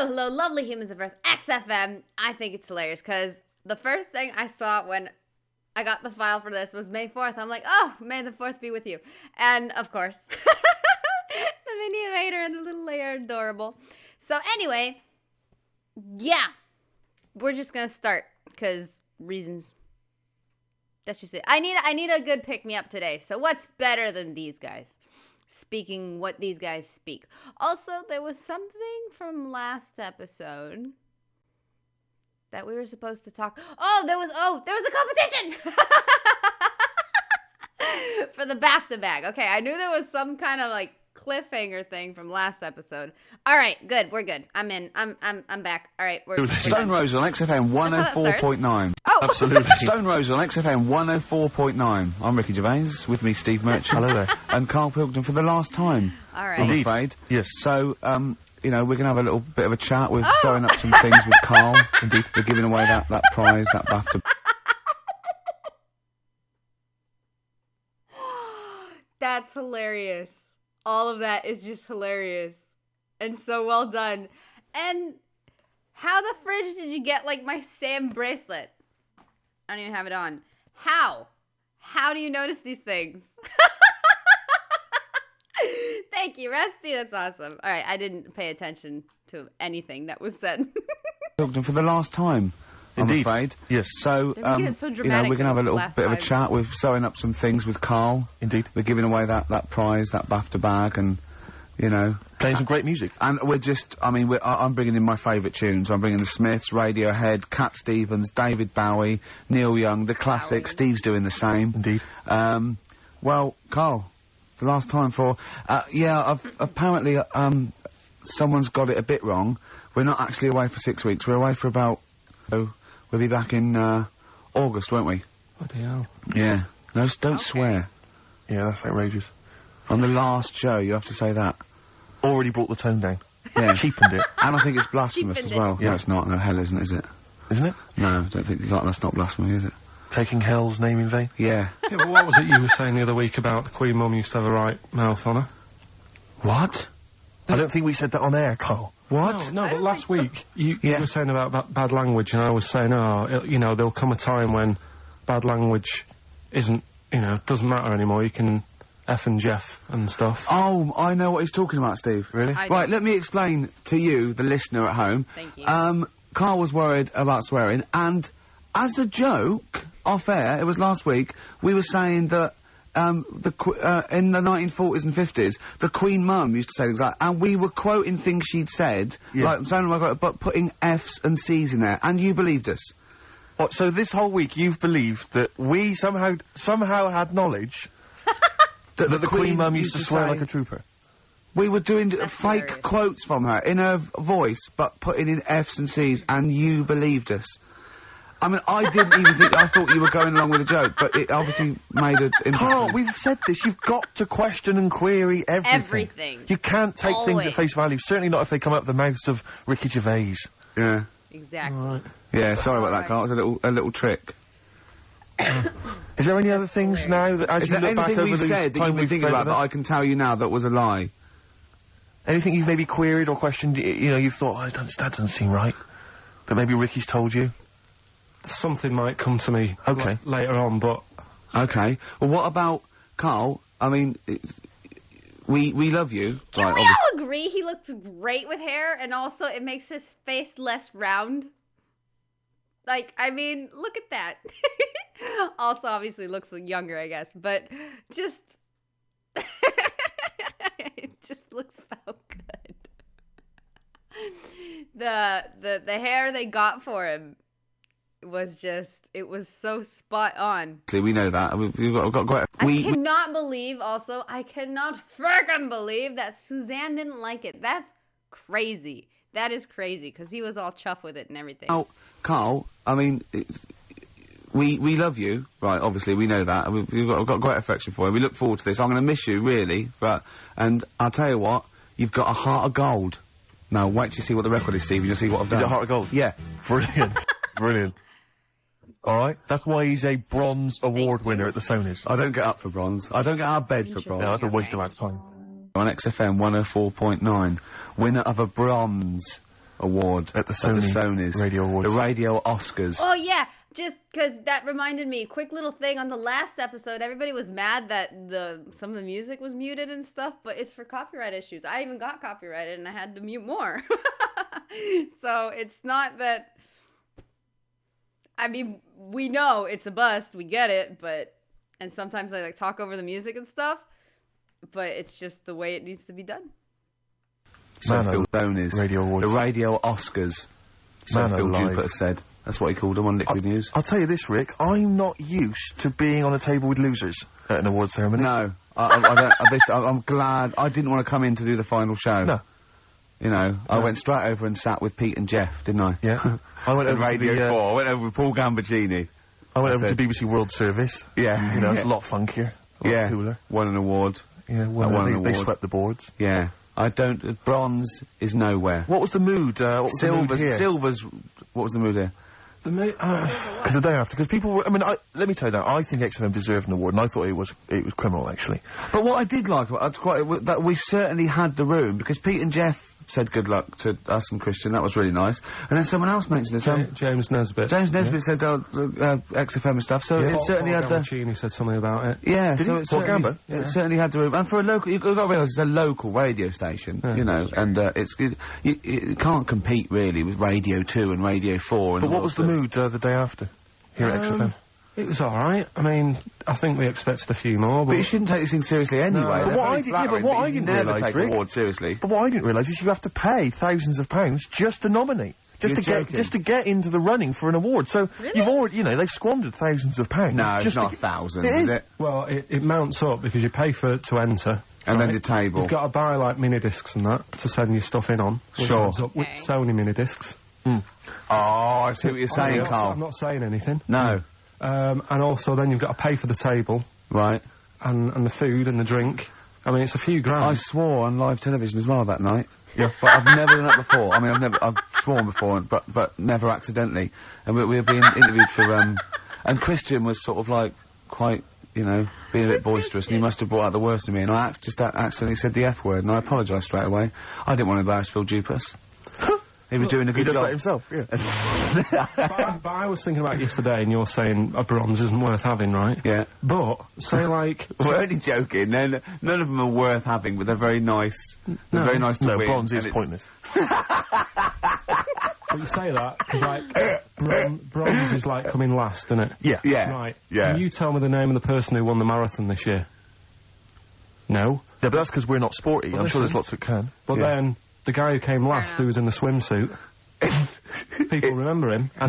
Hello, lovely humans of Earth, XFM. I think it's hilarious because the first thing I saw when I got the file for this was May 4th. I'm like, oh, May the 4th be with you. And of course, the mini later and the little layer adorable. So anyway, yeah, we're just going to start because reasons. That's just it. I need a good pick-me-up today. So what's better than these guys? Speaking what these guys speak. Also, there was something from last episode that we were supposed to talk. There was a competition for the BAFTA bag. Okay, I knew there was some kind of like cliffhanger thing from last episode. All right, good. We're good. I'm in. I'm back. All right, we're Stone Rose on XFM 104.9. Oh, absolutely. Stone Rose on XFM 104.9. I'm Ricky Gervais. With me, Steve Merchant. Hello there. And Carl Pilkington for the last time. All right. I'm afraid. Yes. So, we're going to have a little bit of a chat. We're throwing up some things with Carl. Indeed. We're giving away that prize, that BAFTA. That's hilarious. All of that is just hilarious. And so well done. And how the fridge did you get, like, my Sam bracelet? I don't even have it on. How? How do you notice these things? Thank you, Rusty. That's awesome. All right, I didn't pay attention to anything that was said. For the last time. Indeed. I'm afraid. Yes. So So, we're going to have a little bit of a chat. We're sewing up some things with Carl. Indeed. We're giving away that prize, that BAFTA bag, and, playing some great music. And we're just, I'm bringing in my favourite tunes. I'm bringing the Smiths, Radiohead, Cat Stevens, David Bowie, Neil Young, the classics. Steve's doing the same. Indeed. Well, Carl, the last time for, apparently, someone's got it a bit wrong. We're not actually away for 6 weeks. We're away for about, we'll be back in, August, won't we? Bloody hell. Yeah. No, don't swear. Yeah, that's outrageous. On the last show, you have to say that. Already brought the tone down. Yeah. Cheapened it. And I think it's blasphemous as well. Yeah. No, it's not. No, hell isn't, is it? Isn't it? No, I don't think that's not blasphemy, is it? Taking hell's name in vain? Yeah. Yeah, but what was it you were saying the other week about the Queen Mum used to have a right mouth on her? What? I don't think we said that on air, Carl. What? No, but last week you were saying about bad language, and I was saying, there'll come a time when bad language isn't, doesn't matter anymore. You can F and Jeff and stuff. Oh, I know what he's talking about, Steve. Really? Right, let me explain to you, the listener at home. Thank you. Carl was worried about swearing, and as a joke, off air, it was last week, we were saying that in the 1940s and 50s, the Queen Mum used to say things like, and we were quoting things she'd said, like, but putting F's and C's in there, and you believed us. What, so this whole week you've believed that we somehow had knowledge that the Queen Mum used to swear like a trooper? We were doing That's fake hilarious. quotes from her, in her voice, but putting in F's and C's, and you believed us. I mean, I didn't even think, I thought you were going along with a joke, but it obviously made an impact. Carl, we've said this, you've got to question and query everything. You can't take things at face value, certainly not if they come out of the mouths of Ricky Gervais. Yeah. Exactly. Right. Yeah, sorry about that, Carl. It was a little trick. Is there any other things now that, as Is you there look back anything over we the said that time you've been we've thinking about that I can tell you now that was a lie? Anything you've maybe queried or questioned, you've thought, that doesn't seem right, that maybe Ricky's told you? Something might come to me Okay. later on, but... Okay. Well, what about Carl? I mean, we love you. Can we all agree he looks great with hair, and also it makes his face less round? Like, I mean, look at that. Also, obviously looks younger, I guess, but just... it just looks so good. The hair they got for him was just, it was so spot on. We know that. We've got quite... I cannot believe, also, I cannot freaking believe that Suzanne didn't like it. That's crazy. That is crazy, because he was all chuffed with it and everything. Oh, Carl, I mean, we love you, right, obviously, we know that. We've got great affection for you. We look forward to this. I'm going to miss you, really, and I'll tell you what, you've got a heart of gold. Now, wait till you see what the record is, Steve, you'll see what I've done. Is it Heart of Gold? Yeah. Brilliant. Brilliant. Alright, that's why he's a bronze award winner at the Sonys. I don't get up for bronze. I don't get out of bed for bronze. No, that's a waste of our time. On XFM 104.9, winner of a bronze. award at the Sony's Radio Awards. The Radio Oscars. Oh, yeah. Just because that reminded me, quick little thing on the last episode, everybody was mad that some of the music was muted and stuff, but it's for copyright issues. I even got copyrighted and I had to mute more. So it's not that, I mean, we know it's a bust, we get it, and sometimes I like talk over the music and stuff, but it's just the way it needs to be done. So Phil Sony's Radio Awards. The Radio Oscars. So Phil Jupiter said. That's what he called them on Liquid News. I'll tell you this, Rick. I'm not used to being on a table with losers at an award ceremony. No, I'm glad I didn't want to come in to do the final show. No. You know, I went straight over and sat with Pete and Jeff, didn't I? Yeah. I went over Radio to the, 4. I went over with Paul Gambaccini. I went over to BBC World Service. Yeah. You know, it's a lot funkier. A lot cooler. Won an award. Yeah, they swept the boards. Yeah. Bronze is nowhere. What was the mood? Silver's, what was the mood here? Because the day after, because people were, let me tell you that, I think XFM deserved an award, and I thought it was criminal, actually. But what I did like, that we certainly had the room, because Pete and Jeff said good luck to us and Christian, that was really nice. And then someone else mentioned it, James Nesbitt. James Nesbitt said, XFM and stuff, so it certainly had the... Gambaccini said something about it. Yeah, so it certainly had the room. And for a local, you've got to realise it's a local radio station, you know, and it's good. You can't compete, really, with Radio 2 and Radio 4. But what was the mood the day after, here at XFM? It was alright. I mean, I think we expected a few more, but... you shouldn't take these things seriously anyway. No. But what I didn't realise, take Rick, awards seriously. But what I didn't realise is you have to pay thousands of pounds just to nominate. Just to get into the running for an award. So you've already, you know, they've squandered thousands of pounds. No, it's not thousands, is it? Well, it mounts up because you pay to enter. And then the table. You've got to buy, like, mini-discs and that to send your stuff in on. Sure. With Sony mini-discs. Oh, I see what you're saying, Carl. I'm not saying anything. No. And also then you've got to pay for the table. Right. And the food and the drink. I mean, it's a few grand. I swore on live television as well that night. Yeah. But I've never done that before. I mean, I've sworn before, but never accidentally. And we were being interviewed for, and Christian was sort of like, quite, you know, being a bit boisterous, and he must have brought out the worst in me, and I just accidentally said the F word, and I apologised straight away. I didn't want to embarrass Phil Dupas. He was doing a good job. He does that himself, yeah. but I was thinking about yesterday, and you're saying a bronze isn't worth having, right? Yeah. But, say like... We're only joking. None of them are worth having, but they're very nice. They're very nice to win. No, bronze is pointless. But you say that, because, like, bronze is, like, coming last, isn't it? Yeah. Yeah. Right. Yeah. Can you tell me the name of the person who won the marathon this year? No? Yeah, but that's because we're not sporty. Well, I'm sure there's lots that can. But then... The guy who came last, who was in the swimsuit, people remember him. And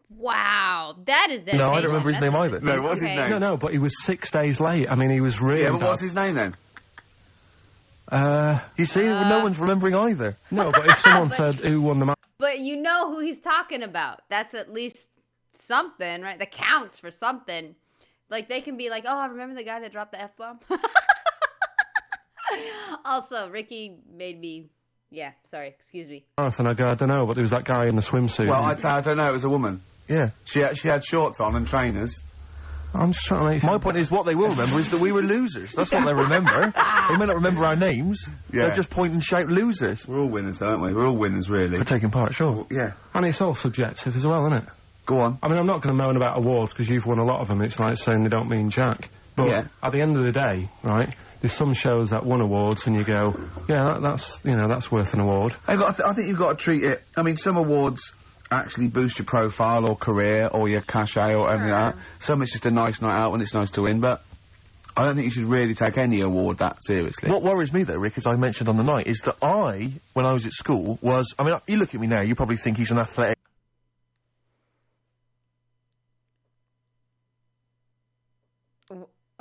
wow, that is dedication. No, I don't remember his name either. No, what's his name? No, but he was 6 days late. I mean, he was really... Yeah, but what's his name then? You see, no one's remembering either. No, but if someone said who won the marathon... But you know who he's talking about. That's at least something, right? That counts for something. Like, they can be like, oh, I remember the guy that dropped the F-bomb. Also, Ricky made me... Yeah, sorry, excuse me. Marathon, I don't know, but there was that guy in the swimsuit. Well, I'd say I don't know, it was a woman. Yeah. She had shorts on and trainers. I'm just trying to make... My point is, what they will remember is that we were losers. That's what they remember. They may not remember our names. Yeah. They'll just point and shout losers. We're all winners, aren't we? We're all winners, really. For taking part, sure. Yeah. And it's all subjective as well, isn't it? Go on. I mean, I'm not going to moan about awards because you've won a lot of them. It's like saying they don't mean jack. But at the end of the day, right, there's some shows that won awards and you go, yeah, that's worth an award. I think you've got to treat it... I mean, some awards actually boost your profile or career or your cachet or anything like that. Some it's just a nice night out and it's nice to win, but I don't think you should really take any award that seriously. What worries me, though, Rick, as I mentioned on the night, is that when I was at school, was... I mean, you look at me now, you probably think he's an athletic...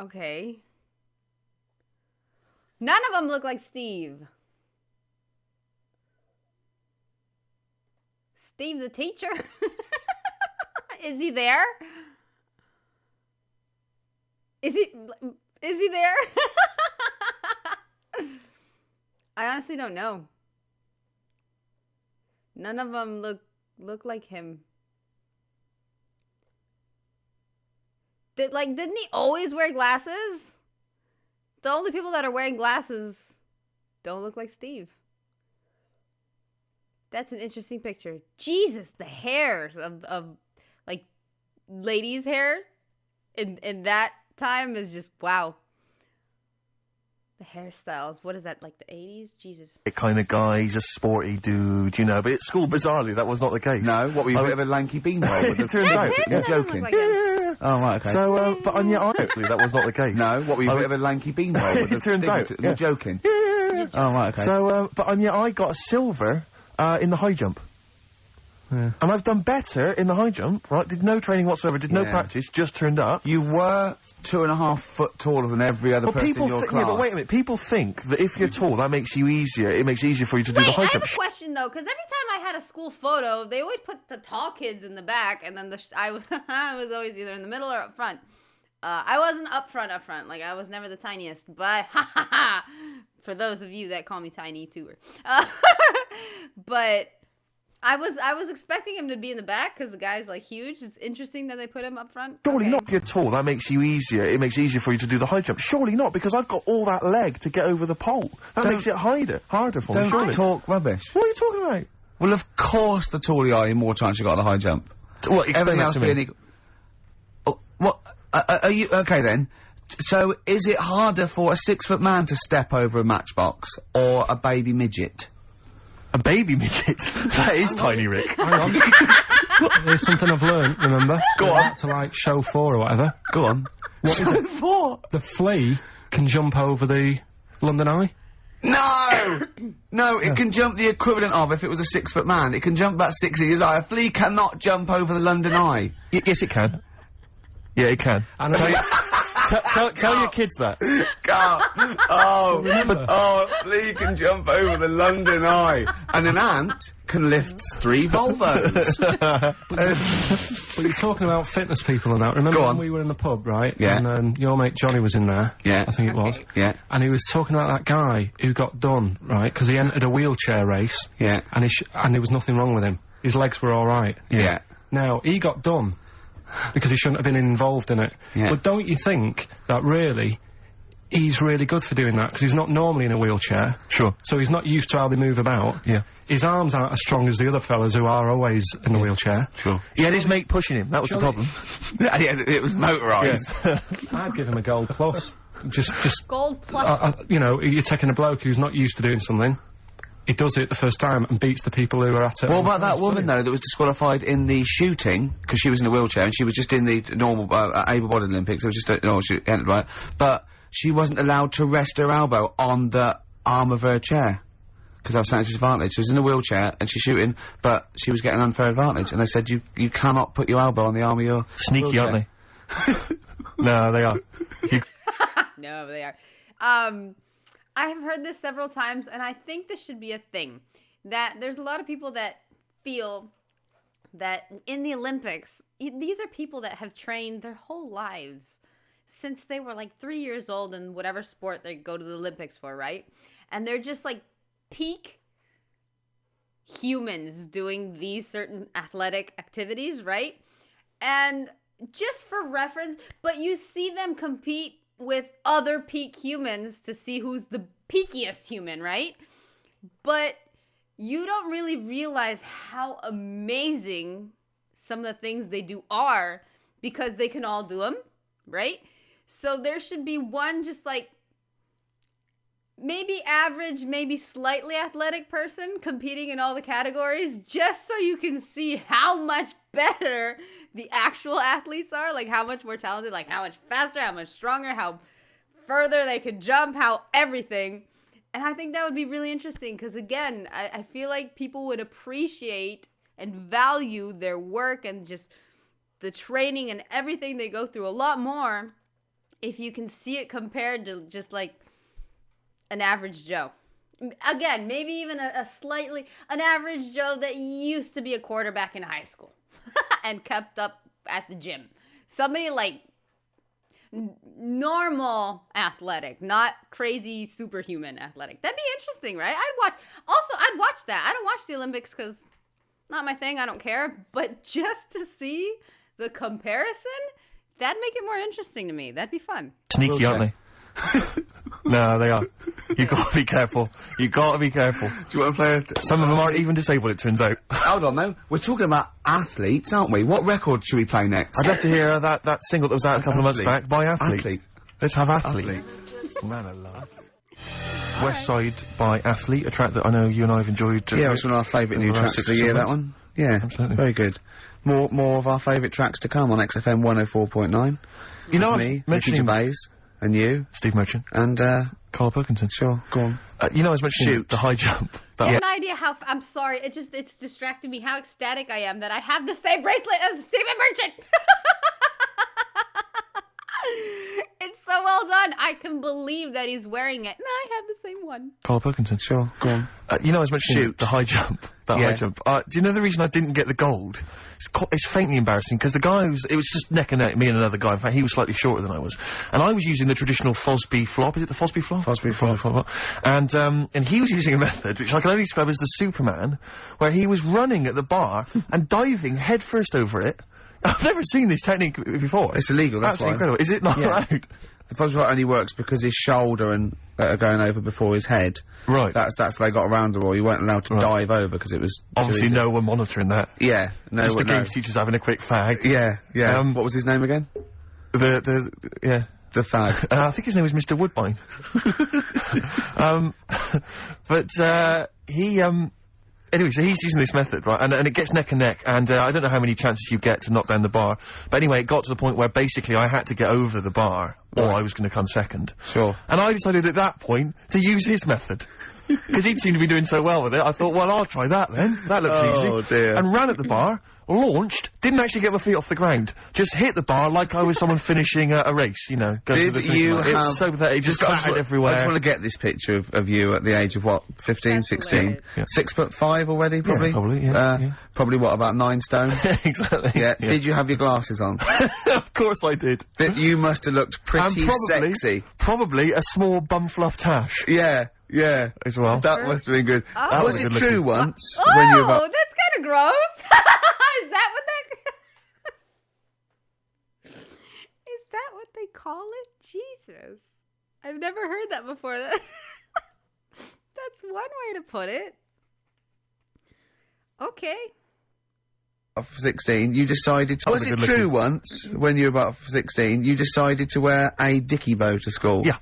Okay. None of them look like Steve. Steve the teacher? Is he there? Is he there? I honestly don't know. None of them look like him. Didn't he always wear glasses? the only people that are wearing glasses don't look like Steve. That's an interesting picture. Jesus, the hairs of like ladies' hair in that time is just wow. The hairstyles. What is that, like the 80s? Jesus. The kind of guy, he's a sporty dude, you know, but at school, bizarrely, that was not the case. No, what were you, a bit of a lanky beanhole? It turns out. Him? That doesn't look like him. Oh, right, okay. So, but on your eye, actually, that was not the case. No, what were you, a bit of a lanky beanhole? It turns out. You're joking. Yeah. Oh, right, okay. So, but on your eye, got a silver in the high jump. Yeah. And I've done better in the high jump, right? Did no training whatsoever, did no practice, just turned up. You were 2.5 foot taller than every other person in your class. Yeah, but wait a minute. People think that if you're tall, that makes you easier. It makes it easier for you to do the high jump. I have a question, though, because every time I had a school photo, they always put the tall kids in the back, and then I was always either in the middle or up front. I wasn't up front. Like, I was never the tiniest, but for those of you that call me tiny, too. But I was expecting him to be in the back because the guy's like huge. It's interesting that they put him up front. Surely not. If you're tall, that makes you easier. It makes it easier for you to do the high jump. Surely not, because I've got all that leg to get over the pole. That makes it harder for me. Don't talk rubbish. What are you talking about? Well, of course, the taller you are, the more chance you got at the high jump. What? Explain that to me. What? Are you okay then? So, is it harder for a 6-foot man to step over a matchbox or a baby midget? A baby midget? That is tiny, Rick. Hang on. There's something I've learned, remember? Go on. To, like, show 4 or whatever. Go on. What is it? 4? The flea can jump over the London Eye? No! No, it can jump the equivalent of, if it was a 6-foot man, it can jump about 6 inches high. A flea cannot jump over the London Eye. Yes, it can. Yeah, it can. And Tell your kids that. God. Oh, a flea can jump over the London Eye. And an ant can lift 3 Volvos. But you're talking about fitness people and that. Remember when we were in the pub, right? Yeah. And your mate Johnny was in there. Yeah. I think it was. Yeah. And he was talking about that guy who got done, right? Because he entered a wheelchair race. Yeah. And there was nothing wrong with him. His legs were all right. Yeah. Now, he got done because he shouldn't have been involved in it. Yeah. But don't you think that really he's really good for doing that? Because he's not normally in a wheelchair. Sure. So he's not used to how they move about. Yeah. His arms aren't as strong as the other fellas who are always in the wheelchair. Sure. He had his mate pushing him. That was the problem. Yeah, it was motorised. Yeah. I'd give him a gold plus. Just Gold plus. you know, you're taking a bloke who's not used to doing something. He does it the first time and beats the people who are at it. What about that woman, though, that was disqualified in the shooting, because she was in a wheelchair, and she was just in the normal, able-bodied Olympics, it was just, she entered, right? But she wasn't allowed to rest her elbow on the arm of her chair, because that was something disadvantage. She was in a wheelchair, and she's shooting, but she was getting an unfair advantage, and they said, you cannot put your elbow on the arm of your Sneaky, wheelchair. aren't they? No, they are. No, they are. I have heard this several times, and I think this should be a thing. That there's a lot of people that feel that in the Olympics, these are people that have trained their whole lives since they were like 3 years old in whatever sport they go to the Olympics for, right? And they're just like peak humans doing these certain athletic activities, right? And just for reference, but you see them compete with other peak humans to see who's the peakiest human, right? But you don't really realize how amazing some of the things they do are because they can all do them, right? So there should be one just like maybe average, maybe slightly athletic person competing in all the categories just so you can see how much better the actual athletes are, like how much more talented, like how much faster, how much stronger, how further they could jump, how everything. And I think that would be really interesting because, again, I feel like people would appreciate and value their work and just the training and everything they go through a lot more if you can see it compared to just like an average Joe. Again, maybe even an average Joe that used to be a quarterback in high school and kept up at the gym. Somebody like normal athletic, not crazy superhuman athletic. That'd be interesting, right? I'd watch that. I don't watch the Olympics because not my thing. I don't care. But just to see the comparison, that'd make it more interesting to me. That'd be fun. Sneaky, aren't they? No, they are. You gotta be careful. You gotta be careful. Do you want to play Some of them aren't even disabled, it turns out. Hold on, though. We're talking about athletes, aren't we? What record should we play next? I'd love to hear that single that was out a couple of months back by Athlete. Let's have Athlete. Man alive. West Side by Athlete, a track that I know you and I have enjoyed. Yeah, it was one of our favourite new tracks of the year, that one. Yeah, absolutely. Very good. More of our favourite tracks to come on XFM 104.9. You know, me, Richey Gervais, and you, Steve Merchant, and Carl Pilkington. Sure, go on. You know, I was mentioning the high jump. I have no idea how. I'm sorry. It's distracting me how ecstatic I am that I have the same bracelet as Stephen Merchant. It's so well done. I can believe that he's wearing it. And I have the same one. Carl Pilkington. Sure, go on. You know, I was mentioning the high jump. High jump. Do you know the reason I didn't get the gold? It's faintly embarrassing because the guy it was just neck and neck, me and another guy. In fact, he was slightly shorter than I was, and I was using the traditional Fosby flop. Is it the Fosby flop? Fosby flop. And he was using a method which I can only describe as the Superman, where he was running at the bar and diving headfirst over it. I've never seen this technique before. It's illegal, that's absolutely incredible. Is it not allowed? The Fosby flop only works because his shoulder and are going over before his head. Right. That's they got around the rule. You weren't allowed to dive over because it was obviously no one monitoring that. Yeah, no. Just the games teachers having a quick fag. Yeah. What was his name again? The fag. I think his name was Mr. Woodbine. But he anyway, so he's using this method, right, and it gets neck and neck, and I don't know how many chances you get to knock down the bar, but anyway, it got to the point where basically I had to get over the bar, or I was going to come second. Sure. And I decided at that point to use his method. Because he'd seemed to be doing so well with it, I thought, well, I'll try that then. That looks easy. Oh, dear. And ran at the bar, launched, didn't actually get my feet off the ground, just hit the bar like I was someone finishing a race, you know. Did you have... It's so pathetic, just clattered everywhere. I just want to get this picture of you at the age of, what, 15, That's 16? Yeah. 6'5" already, probably? Yeah, probably, yeah. Probably, what, about 9 stone? Exactly. Yeah. Did you have your glasses on? Of course I did. You must have looked pretty sexy. Probably a small bum fluff tash. Yeah, as well. That must have been good. Oh. Was it true once Oh, when you were about... that's kind of gross. Is that what they call it? Jesus. I've never heard that before. That's one way to put it. Okay. 16, you decided to... Was it true once, when you were about 16, you decided to wear a dicky bow to school? Yeah.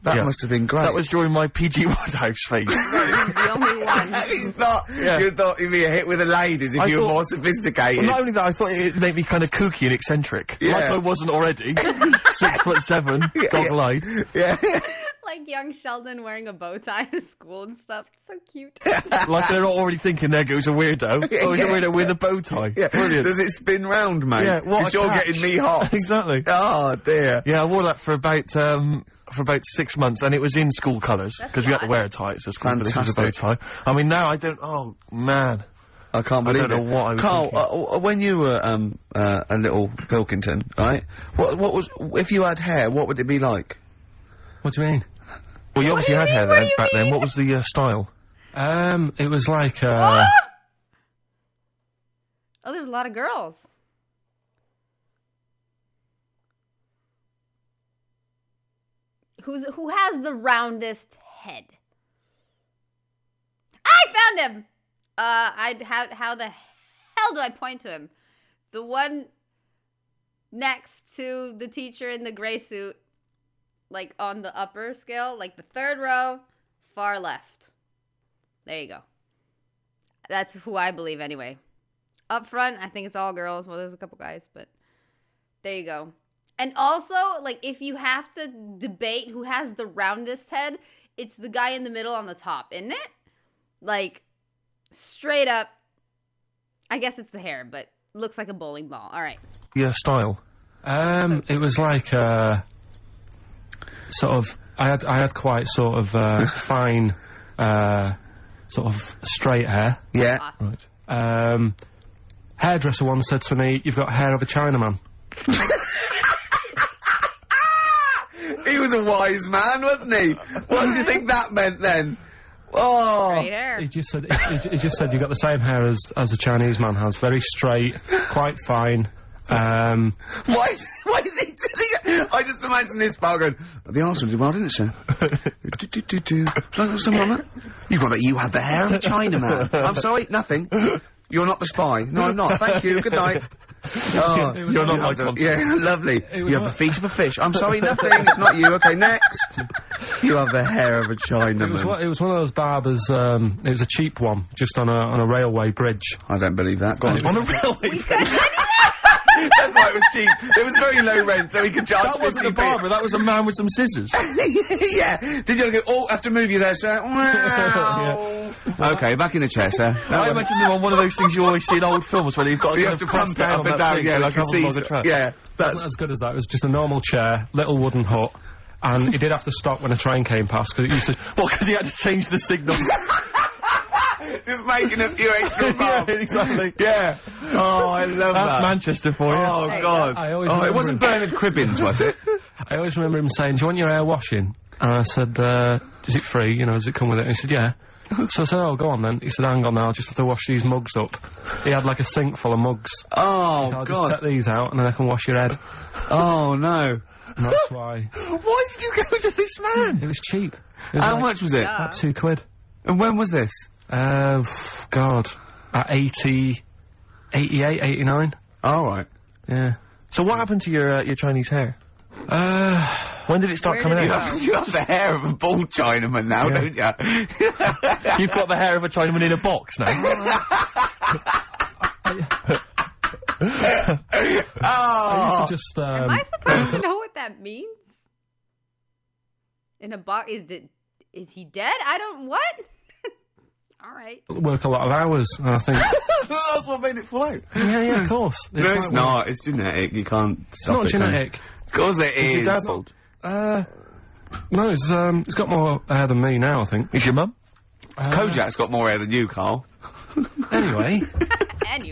That must have been great. That was during my PG Woodhouse phase. That was the only one. It's not. You thought you'd be a hit with the ladies if you were more sophisticated. Well, not only that, I thought it'd make me kind of kooky and eccentric. Yeah. Like I wasn't already. 6'7", goggle-eyed. Yeah. Like young Sheldon wearing a bow tie to school and stuff. So cute. Like they're not already thinking there goes a weirdo. Oh, he's a weirdo with a bow tie. Yeah. Brilliant. Does it spin round, mate? Yeah, what you're catch. getting me hot. Exactly. Oh, dear. Yeah, I wore that for about 6 months, and it was in school colours, because we had to wear a tie, so school, but this was a bow tie. I mean, now I don't, oh, man. I can't believe it. I don't know what I was thinking. Carl, when you were, a little Pilkington, right, what was, if you had hair, what would it be like? What do you mean? Well, you obviously had hair back then. What was the, style? It was like, Oh, there's a lot of girls. Who has the roundest head? I found him! How the hell do I point to him? The one next to the teacher in the gray suit, like on the upper scale, like the third row, far left. There you go. That's who I believe anyway. Up front, I think it's all girls. Well, there's a couple guys, but there you go. And also, like, if you have to debate who has the roundest head, it's the guy in the middle on the top, isn't it? Like, straight up, I guess it's the hair, but looks like a bowling ball. All right. Yeah, style. It was like, sort of, I had quite sort of, fine, sort of straight hair. Yeah. Awesome. Right. Hairdresser once said to me, "You've got hair of a Chinaman." He was a wise man, wasn't he? What do you think that meant then? Oh, Straight hair. He just said, you've got the same hair as a Chinese man has. Very straight, quite fine, Why is he doing it? I just imagine this bar going, the Arsenal did well, didn't it, sir? Something like that. You have the hair of a Chinaman. I'm sorry, nothing. You're not the spy. No, I'm not. Thank you. Good night. Oh, you're not my son. Yeah, lovely. You have the feet of a fish. I'm sorry, nothing. It's not you. Okay, next. You have the hair of a Chinaman. It was one of those barbers. It was a cheap one, just on a railway bridge. I don't believe that. Go on. On a railway bridge. That's why it was cheap. It was very low rent, so he could charge. That wasn't a barber. That was a man with some scissors. Yeah. Did you go? Oh, I have to move you there, sir. Wow. Okay, back in the chair, sir. I imagine them on one of those things you always see in old films where you've got to, pump it up and down. Yeah, like a season. Yeah, that's as good as that. It was just a normal chair, little wooden hut, and he did have to stop when a train came past because it used to. Well, because he had to change the signal. Just making a few extra bucks. Yeah, exactly. Yeah. Oh, I love that. That's Manchester for you. Oh, God. It wasn't Bernard Cribbins, was it? I always remember him saying, do you want your hair washing? And I said, is it free? You know, does it come with it? And he said, yeah. So I said, oh, go on then. He said, hang on now, I'll just have to wash these mugs up. He had like a sink full of mugs. Oh, so I'll God. just take these out and then I can wash your head. Oh, no. And that's why. Why did you go to this man? It was cheap. How much was it? About £2. And when was this? God, at 88, 89. All right. Yeah. So what happened to your Chinese hair? When did it start coming out? You have the hair of a bald Chinaman now, don't you? You've got the hair of a Chinaman in a box now. I used to just, Am I supposed to know what that means? In a box? Is he dead? I don't. What? All right. Work a lot of hours, and I think. That's what made it fall out. Yeah, of course. No, it's not. It's genetic. You can't stop It's not genetic. Of course it is. Is your dad bald? No, he's got more hair than me now, I think. Is your mum? Kojak's got more hair than you, Carl. Anyway.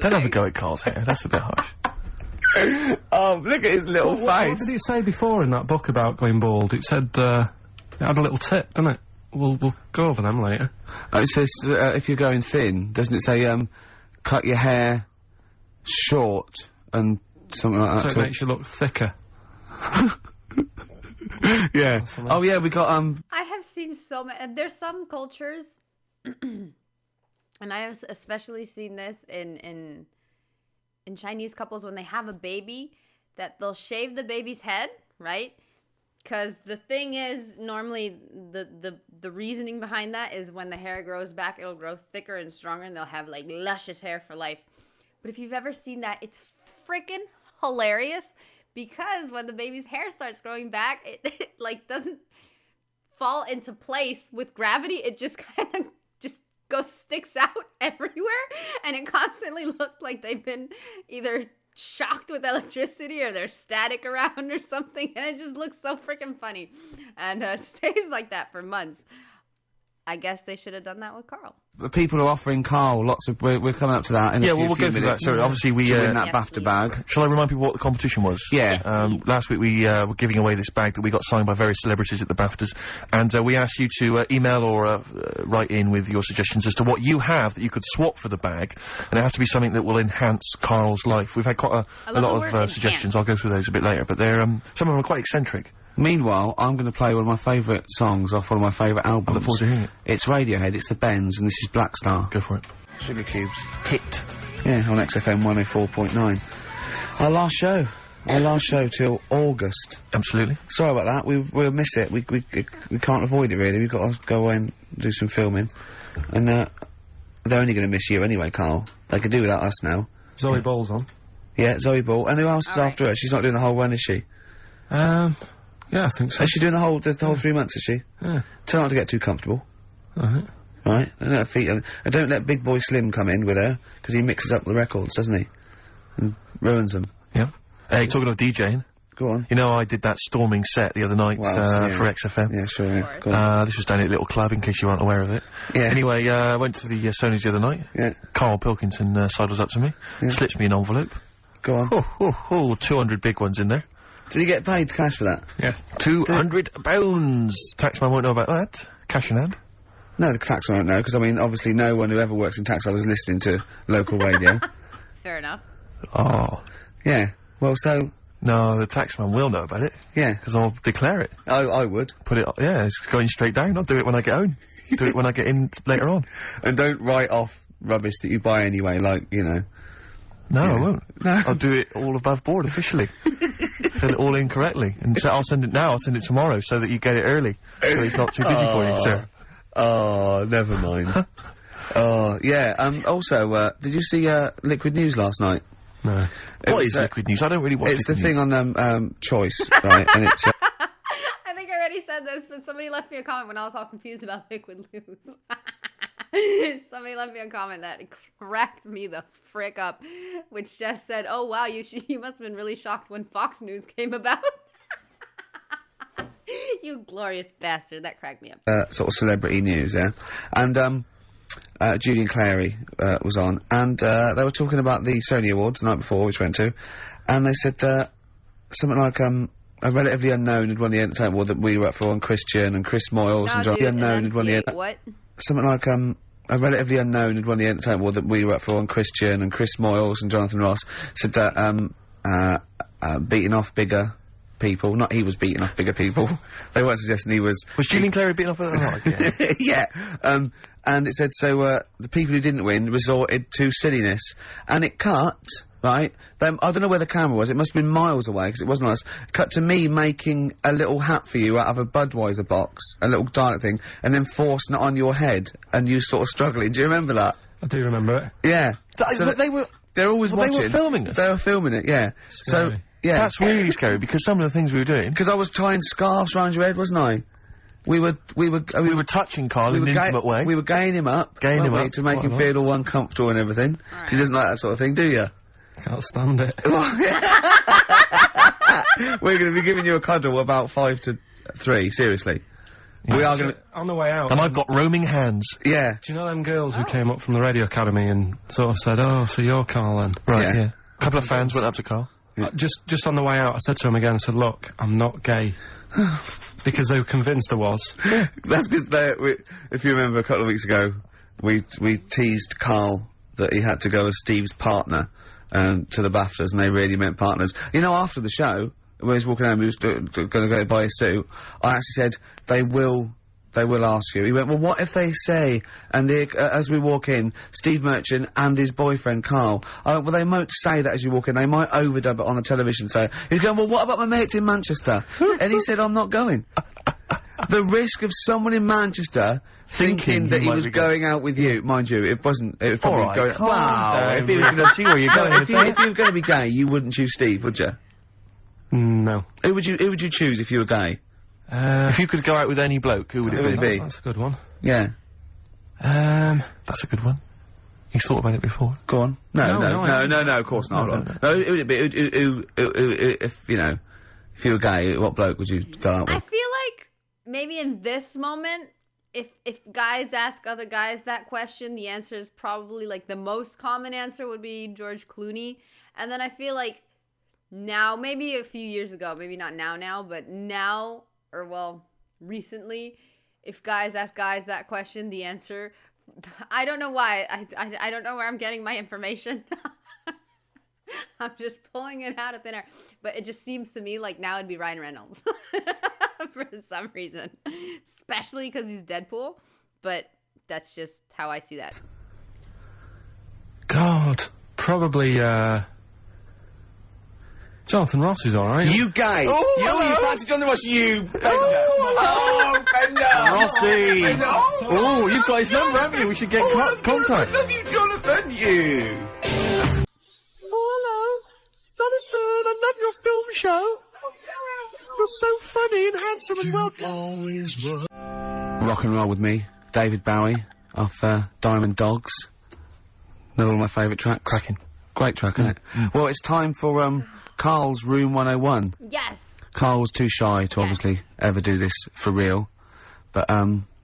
Don't have a go at Carl's hair. That's a bit harsh. Oh, look at his little face. What did it say before in that book about going bald? It said, it had a little tip, didn't it? We'll go over them later. It says, if you're going thin, doesn't it say, cut your hair short and something like that? So it makes you look thicker. Yeah. Oh, yeah, we got, I have seen so many. There's some cultures, and I have especially seen this in Chinese couples when they have a baby, that they'll shave the baby's head, right? Because the thing is, normally the reasoning behind that is when the hair grows back, it'll grow thicker and stronger, and they'll have like luscious hair for life. But if you've ever seen that, it's freaking hilarious, because when the baby's hair starts growing back, it like doesn't fall into place with gravity. It just kind of just sticks out everywhere, and it constantly looked like they've been either shocked with electricity or there's static around or something, and it just looks so freaking funny, and it stays like that for months. I guess they should have done that with Carl. People are offering Carl lots of. We're coming up to that in a few we'll go through that. So obviously we win that yes, BAFTA please. bag. Shall I remind people what the competition was? Yeah. Yes, please. Last week we were giving away this bag that we got signed by various celebrities at the BAFTAs, and we asked you to email or write in with your suggestions as to what you have that you could swap for the bag, and it has to be something that will enhance Carl's life. We've had quite a lot of suggestions. I'll go through those a bit later, but they're some of them are quite eccentric. Meanwhile, I'm going to play one of my favourite songs off one of my favourite albums. I look forward to hearing it. It's Radiohead, it's the Bends, and this is Black Star. Go for it. Sugar Cubes. Hit. Yeah, on XFM 104.9. Our last show till August. Absolutely. Sorry about that, we'll miss it. We can't avoid it, really. We've got to go away and do some filming. And, they're only going to miss you anyway, Carl. They can do without us now. Zoe Ball's on. Yeah, Zoe Ball. And who else is after her? She's not doing the whole run, is she? Yeah, I think so. Is she doing the whole 3 months, is she? Yeah. Try not to get too comfortable. Alright. Right? Don't let her feet, and don't let Big Boy Slim come in with her, because he mixes up the records, doesn't he? And ruins them. Yeah. Hey, talking of DJing. Go on. You know, I did that storming set the other night for XFM. Yeah, sure, yeah. Go on. This was down at a little club, in case you weren't aware of it. Yeah. Anyway, I went to the Sony's the other night. Yeah. Carl Pilkington sidles up to me, slips me an envelope. Go on. 200 big ones in there. Did he get paid cash for that? Yeah. £200. Taxman won't know about that. Cash in hand. No, the tax won't know, because, I mean, obviously no one who ever works in tax is listening to local radio. Fair enough. Oh. Yeah. Well, so... No, the taxman will know about it. Yeah. Because I'll declare it. I would. Put it, yeah, it's going straight down. I'll do it when I get home. Do it when I get in later on. And don't write off rubbish that you buy anyway, like, you know. No, Yeah. I won't. No. I'll do it all above board officially. Fill it all in correctly. And so I'll send it now, I'll send it tomorrow so that you get it early. So it's not too busy for you, sir. Oh, never mind. Oh, yeah, also, did you see, Liquid News last night? No. What is Liquid News? I don't really watch It's the Liquid thing on, Choice, right, and it's, I think I already said this, but somebody left me a comment when I was all confused about Liquid News. Somebody left me a comment that cracked me the frick up, which just said, "Oh wow, you must have been really shocked when Fox News came about." You glorious bastard! That cracked me up. sort of celebrity news, yeah, and, Julian Clary, was on, and, they were talking about the Sony Awards the night before, which we went to, and they said, something like, a relatively unknown had won the entertainment award that we were up for, and Christian and Chris Moyles and John. Dude, Unknown had won the what? something like a relatively unknown had won the entertainment award that we were up for, and Christian and Chris Moyles and Jonathan Ross said that beating off bigger people. Not he was beating off bigger people. They weren't suggesting he was. Was Julian Clary beating off other again? Yeah. And it said so. The people who didn't win resorted to silliness, and it cut. Right, I don't know where the camera was, it must have been miles away, because it wasn't us. Cut to me making a little hat for you out of a Budweiser box, a little dialect thing, and then forcing it on your head, and you sort of struggling. Do you remember that? I do remember it. Yeah. But They're always watching. They were filming us? They were filming it, yeah. Scary. So, yeah. That's really scary, because some of the things we were doing... Because I was tying scarves around your head, wasn't I? We were touching Carl in an intimate way. We were gaying him up. Gaying him up. To make him feel all uncomfortable and everything. Right. He doesn't like that sort of thing, do you? Can't stand it. We're going to be giving you a cuddle about 5 to 3, seriously. We are going to... On the way out... And I've got roaming hands. Yeah. Do you know them girls who came up from the radio academy and sort of said, "Oh, so you're Carl then?" Right, Yeah. yeah. A couple of fans went up to Carl. Just on the way out, I said to him again, I said, "Look, I'm not gay." Because they were convinced I was. That's because if you remember a couple of weeks ago, we teased Carl that he had to go as Steve's partner to the BAFTAs, and they really meant partners. You know, after the show, when he was walking home, he was going to go buy his suit, I actually said, they will ask you. He went, well, what if they say, and as we walk in, Steve Merchant and his boyfriend Carl, I went, well, they won't say that as you walk in, they might overdub it on the television, so he's going, well, what about my mates in Manchester? And he said, I'm not going. The risk of someone in Manchester thinking that he was going out with you, mind you, it was probably All right, going, wow, if he was going to see where you're going with that. if you were going to be gay, you wouldn't choose Steve, would you? No. Who would you choose if you were gay? If you could go out with any bloke, who would it be? That's a good one. Yeah. That's a good one. He's thought about it before. Go on. No, of course not. No, who would it be? If, you know, if you were gay, what bloke would you go out with? I feel like maybe in this moment, if guys ask other guys that question, the answer is probably, like, the most common answer would be George Clooney. And then I feel like now, maybe a few years ago, maybe not now, but now, or well, recently, if guys ask guys that question, the answer, I don't know why, I don't know where I'm getting my information. I'm just pulling it out of thin air. But it just seems to me like now it'd be Ryan Reynolds. For some reason. Especially because he's Deadpool. But that's just how I see that. God. Probably, Jonathan Ross is alright. You gay! You fancy Jonathan Ross, you Bender! Oh, Bender! Rossi! Oh, you've got his number, haven't you? We should get contact. I love you, Jonathan, you! Oh, hello. Jonathan, I love your film show. You're so funny and handsome and well... Rock and Roll with Me, David Bowie, off Diamond Dogs. Another one of my favourite tracks. Cracking. Great track, isn't it? Well, it's time for Carl's Room 101. Yes! Carl was too shy to obviously ever do this for real, but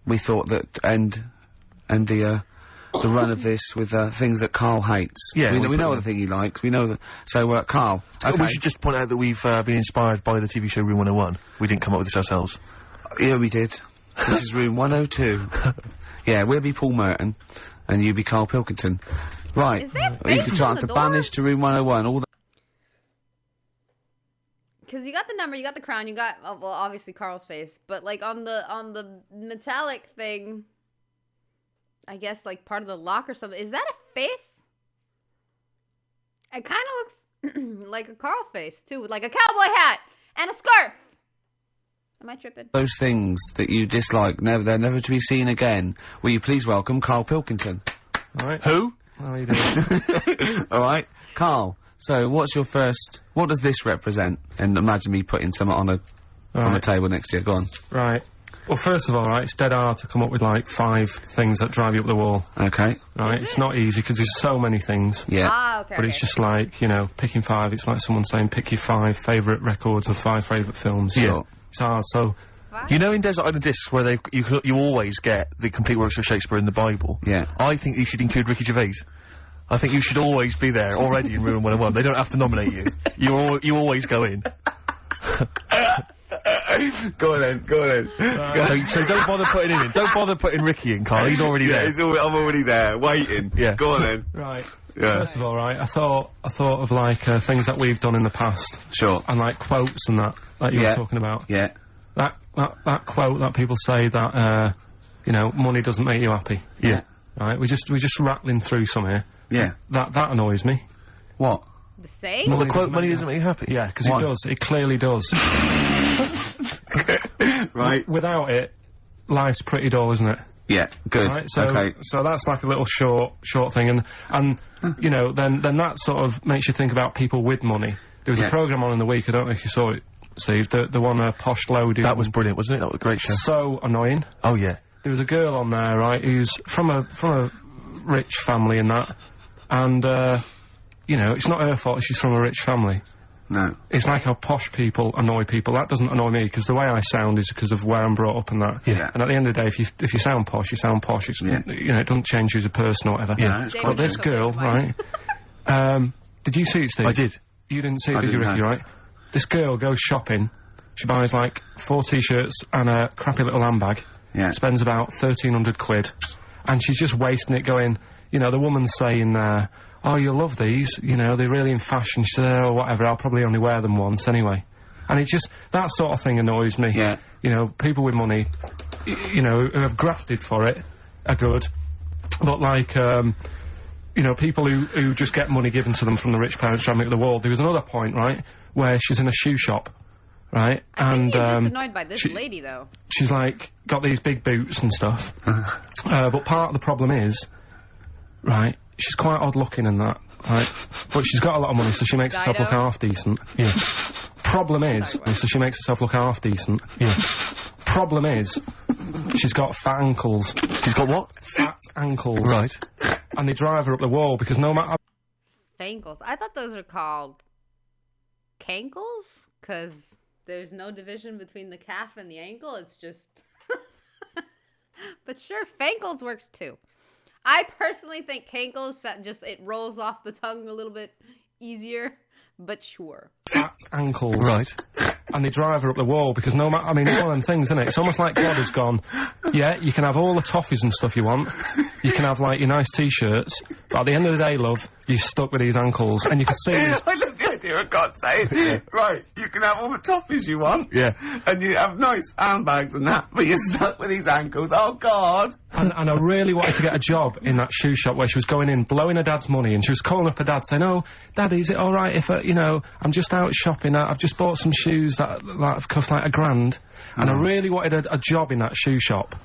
we thought that end the run of this with things that Carl hates. Yeah, we know the thing he likes. We know that. So, Carl. Okay. We should just point out that we've been inspired by the TV show Room 101. We didn't come up with this ourselves. Yeah, we did. This is Room 102. Yeah, we'll be Paul Merton, and you be Carl Pilkington. Right. Is there you face can on chance the to door? banish to Room 101 all the... the number, you got the crown, you got well, obviously Carl's face, but like on the metallic thing, I guess like part of the lock or something. Is that a face? It kind of looks like a Carl face too, with like a cowboy hat and a scarf. Am I tripping? Those things that you dislike, they're never to be seen again. Will you please welcome Carl Pilkington? All right. Who? How are you doing? All right, Carl. So, what's your first? What does this represent? And imagine me putting something on a table next to you. Go on. Right. Well, first of all, right, it's dead hard to come up with like 5 things that drive you up the wall. Okay. Right. It's not easy because there's so many things. Yeah. Ah, okay. But it's just like, you know, picking 5. It's like someone saying pick your 5 favourite records of 5 favourite films. Sure. It's hard. So. You know in Desert Island Discs where you always get the complete works of Shakespeare in the Bible? Yeah. I think you should include Ricky Gervais. I think you should always be there already in Room 101. They don't have to nominate you. You always go in. Go on then. So don't bother putting him in. Don't bother putting Ricky in, Carl. He's already there. I'm already there, waiting. Yeah. Go on then. Right. Yeah. First of all, right, I thought of like things that we've done in the past. Sure. And like quotes and that you were talking about. Yeah. That quote that people say that you know, money doesn't make you happy. Yeah. Right. We're just rattling through some here. Yeah. That annoys me. What? The same? Well, the quote, money doesn't make you happy. Yeah, because it does. It clearly does. Right. Without it, life's pretty dull, isn't it? Yeah. Good. Right, so, okay. so that's like a little short thing, and you know, then that sort of makes you think about people with money. There was a programme on in the week, I don't know if you saw it, Steve, the one Posh Loaded. That was brilliant, wasn't it? That was a great show. So annoying. Oh, yeah. There was a girl on there, right, who's from a rich family and that, and, you know, it's not her fault she's from a rich family. No. It's like how posh people annoy people. That doesn't annoy me, because the way I sound is because of where I'm brought up and that. Yeah. And at the end of the day, if you sound posh, you sound posh. It's, you know, it doesn't change you as a person or whatever. Yeah. But this girl, right, did you see it, Steve? I did. You didn't see it, did you, Ricky, right? This girl goes shopping, she buys like 4 t-shirts and a crappy little handbag, spends about 1,300 quid, and she's just wasting it going, you know, the woman's saying, oh, you'll love these, you know, they're really in fashion. She said, oh, whatever, I'll probably only wear them once anyway. And it's just, that sort of thing annoys me. Yeah. You know, people with money, you know, who have grafted for it are good, but like, you know, people who just get money given to them from the rich parents trying to make the world. There was another point, right, where she's in a shoe shop, right? I think you're just annoyed by this lady, though. She's, like, got these big boots and stuff. But part of the problem is, right, she's quite odd-looking and that, right? But she's got a lot of money, so she makes herself look half-decent. Yeah. Problem is, so she makes herself look half-decent. Yeah. Problem is, she's got fat ankles. She's got what? Fat ankles. Right. And they drive her up the wall, because no matter... Fankles. I thought those are called cankles, because there's no division between the calf and the ankle. It's just... But sure, fankles works too. I personally think cankles, just, it rolls off the tongue a little bit easier, but sure. Fat ankles. Right. And they drive her up the wall, because no matter... I mean, it's one of them things, isn't it? It's almost like God has gone, yeah, you can have all the toffees and stuff you want. You can have, like, your nice T-shirts. But at the end of the day, love, you're stuck with these ankles. And you can see these... I love the idea of God saying, right, you can have all the toffees you want. Yeah. And you have nice handbags and that, but you're stuck with these ankles. Oh, God. And I really wanted to get a job in that shoe shop where she was going in, blowing her dad's money, and she was calling up her dad saying, oh, Daddy, is it all right if, you know, I'm just out shopping, I've just bought some shoes that have cost like $1,000, and I really wanted a job in that shoe shop,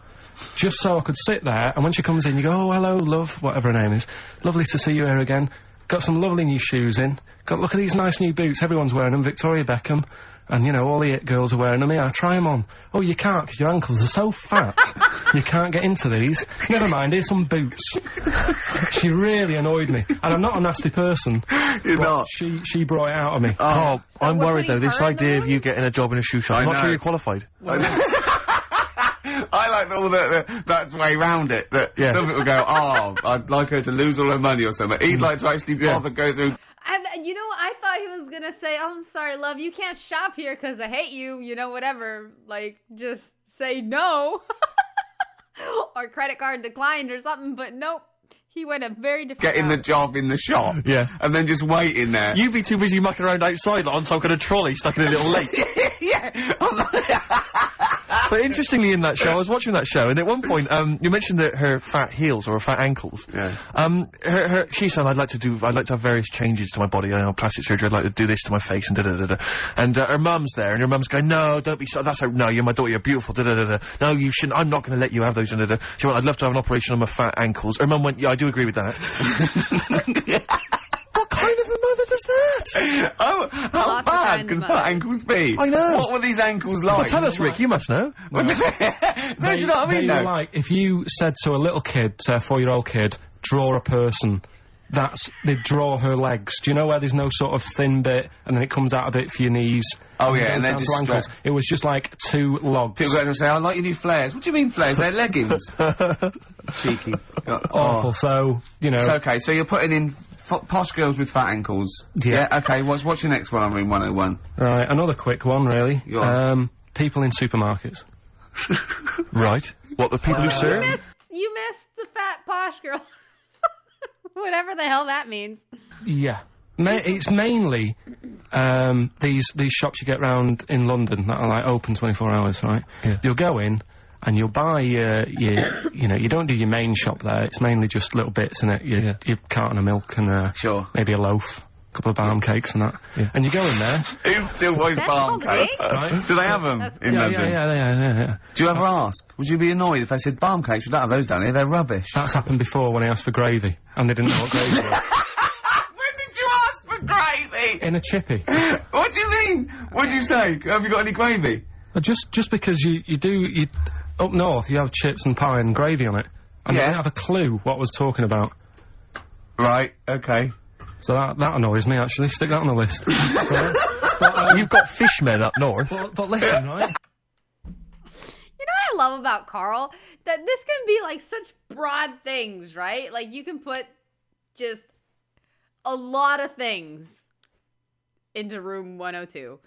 just so I could sit there, and when she comes in, you go, oh, hello, love, whatever her name is, lovely to see you here again, got some lovely new shoes in, look at these nice new boots, everyone's wearing them, Victoria Beckham, and, you know, all the it girls are wearing them, yeah, try them on. Oh, you can't, because your ankles are so fat, you can't get into these. Never mind, here's some boots. She really annoyed me, and I'm not a nasty person. You're not. She brought it out of me. Oh, So I'm we're worried, though, putting this her in the idea of room? you getting a job in a shoe shop. I I'm not know. sure you're qualified. I like all that's way round it. That some people go, oh, I'd like her to lose all her money or something. He'd like to actually bother go through. And, you know, I thought he was gonna say, oh, I'm sorry, love, you can't shop here because I hate you, you know, whatever. Like, just say no. Or credit card declined or something, but nope. He went a very different Getting the route. job in the shop. Yeah. And then just waiting there. You'd be too busy mucking around outside like, on some kind of trolley stuck in a little lake. Yeah. But interestingly, in that show, I was watching that show, and at one point, you mentioned that her fat heels or her fat ankles. Yeah. She said, I'd like to have various changes to my body. I know, plastic surgery. I'd like to do this to my face and da-da-da-da. And her mum's there, and her mum's going, no, don't be so. That's how. No, you're my daughter. You're beautiful. Da-da-da-da. No, you shouldn't. I'm not going to let you have those. Da-da-da. She went, I'd love to have an operation on my fat ankles. Her mum went, yeah, I do agree with that. What kind of a mother does that? Oh, how Lots of bad kind can of fat mothers. ankles be? I know. What were these ankles Well, like? tell us, Rick. You must know. No, do you know what I mean? They were though? like, if you said to a little kid, say a 4-year-old kid, draw a person, they'd draw her legs. Do you know where there's no sort of thin bit, and then it comes out a bit for your knees? Oh, yeah, goes and then down just to ankles. straight. It was just like 2 logs. People go and say, I like your new flares. What do you mean flares? They're leggings. Cheeky. Awful, so, you know... So, okay, so you're putting in posh girls with fat ankles. Yeah. Okay, what's your next one? I'm in 101. Right, another quick one, really. Go on. People in supermarkets. Right. What, the people who serve? You missed the fat posh girl. Whatever the hell that means. Yeah. It's mainly these shops you get round in London that are like open 24 hours, right? Yeah. You'll go in and you'll buy your you don't do your main shop there. It's mainly just little bits in it. Your carton of milk and Sure. maybe a loaf, a couple of barm cakes and that. Yeah. And you go in there. Who still buys That's barm called a cakes? cake? Right. Do they have them That's in good. London? Yeah. Do you ever ask? Would you be annoyed if they said barm cakes? We don't have those down here. They're rubbish. That's happened before when I asked for gravy and they didn't know what gravy was. When did you ask for gravy? In a chippy. What do you mean? What'd you say? Have you got any gravy? Just because you up north you have chips and pie and gravy on it, and they Yeah. didn't have a clue what I was talking about. Right, okay. So that annoys me, actually. Stick that on the list. Right? You've got fishmen up north. But listen, right? You know what I love about Carl? That this can be like such broad things, right? Like you can put just a lot of things into room 102.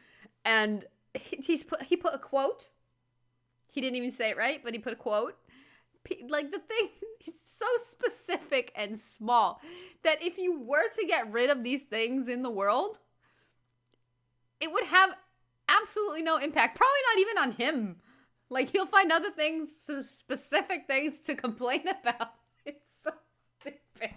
And he put a quote. He didn't even say it right, but he put a quote. Like the thing, it's so specific and small that if you were to get rid of these things in the world, it would have absolutely no impact. Probably not even on him. Like he'll find other things, some specific things to complain about. It's so stupid.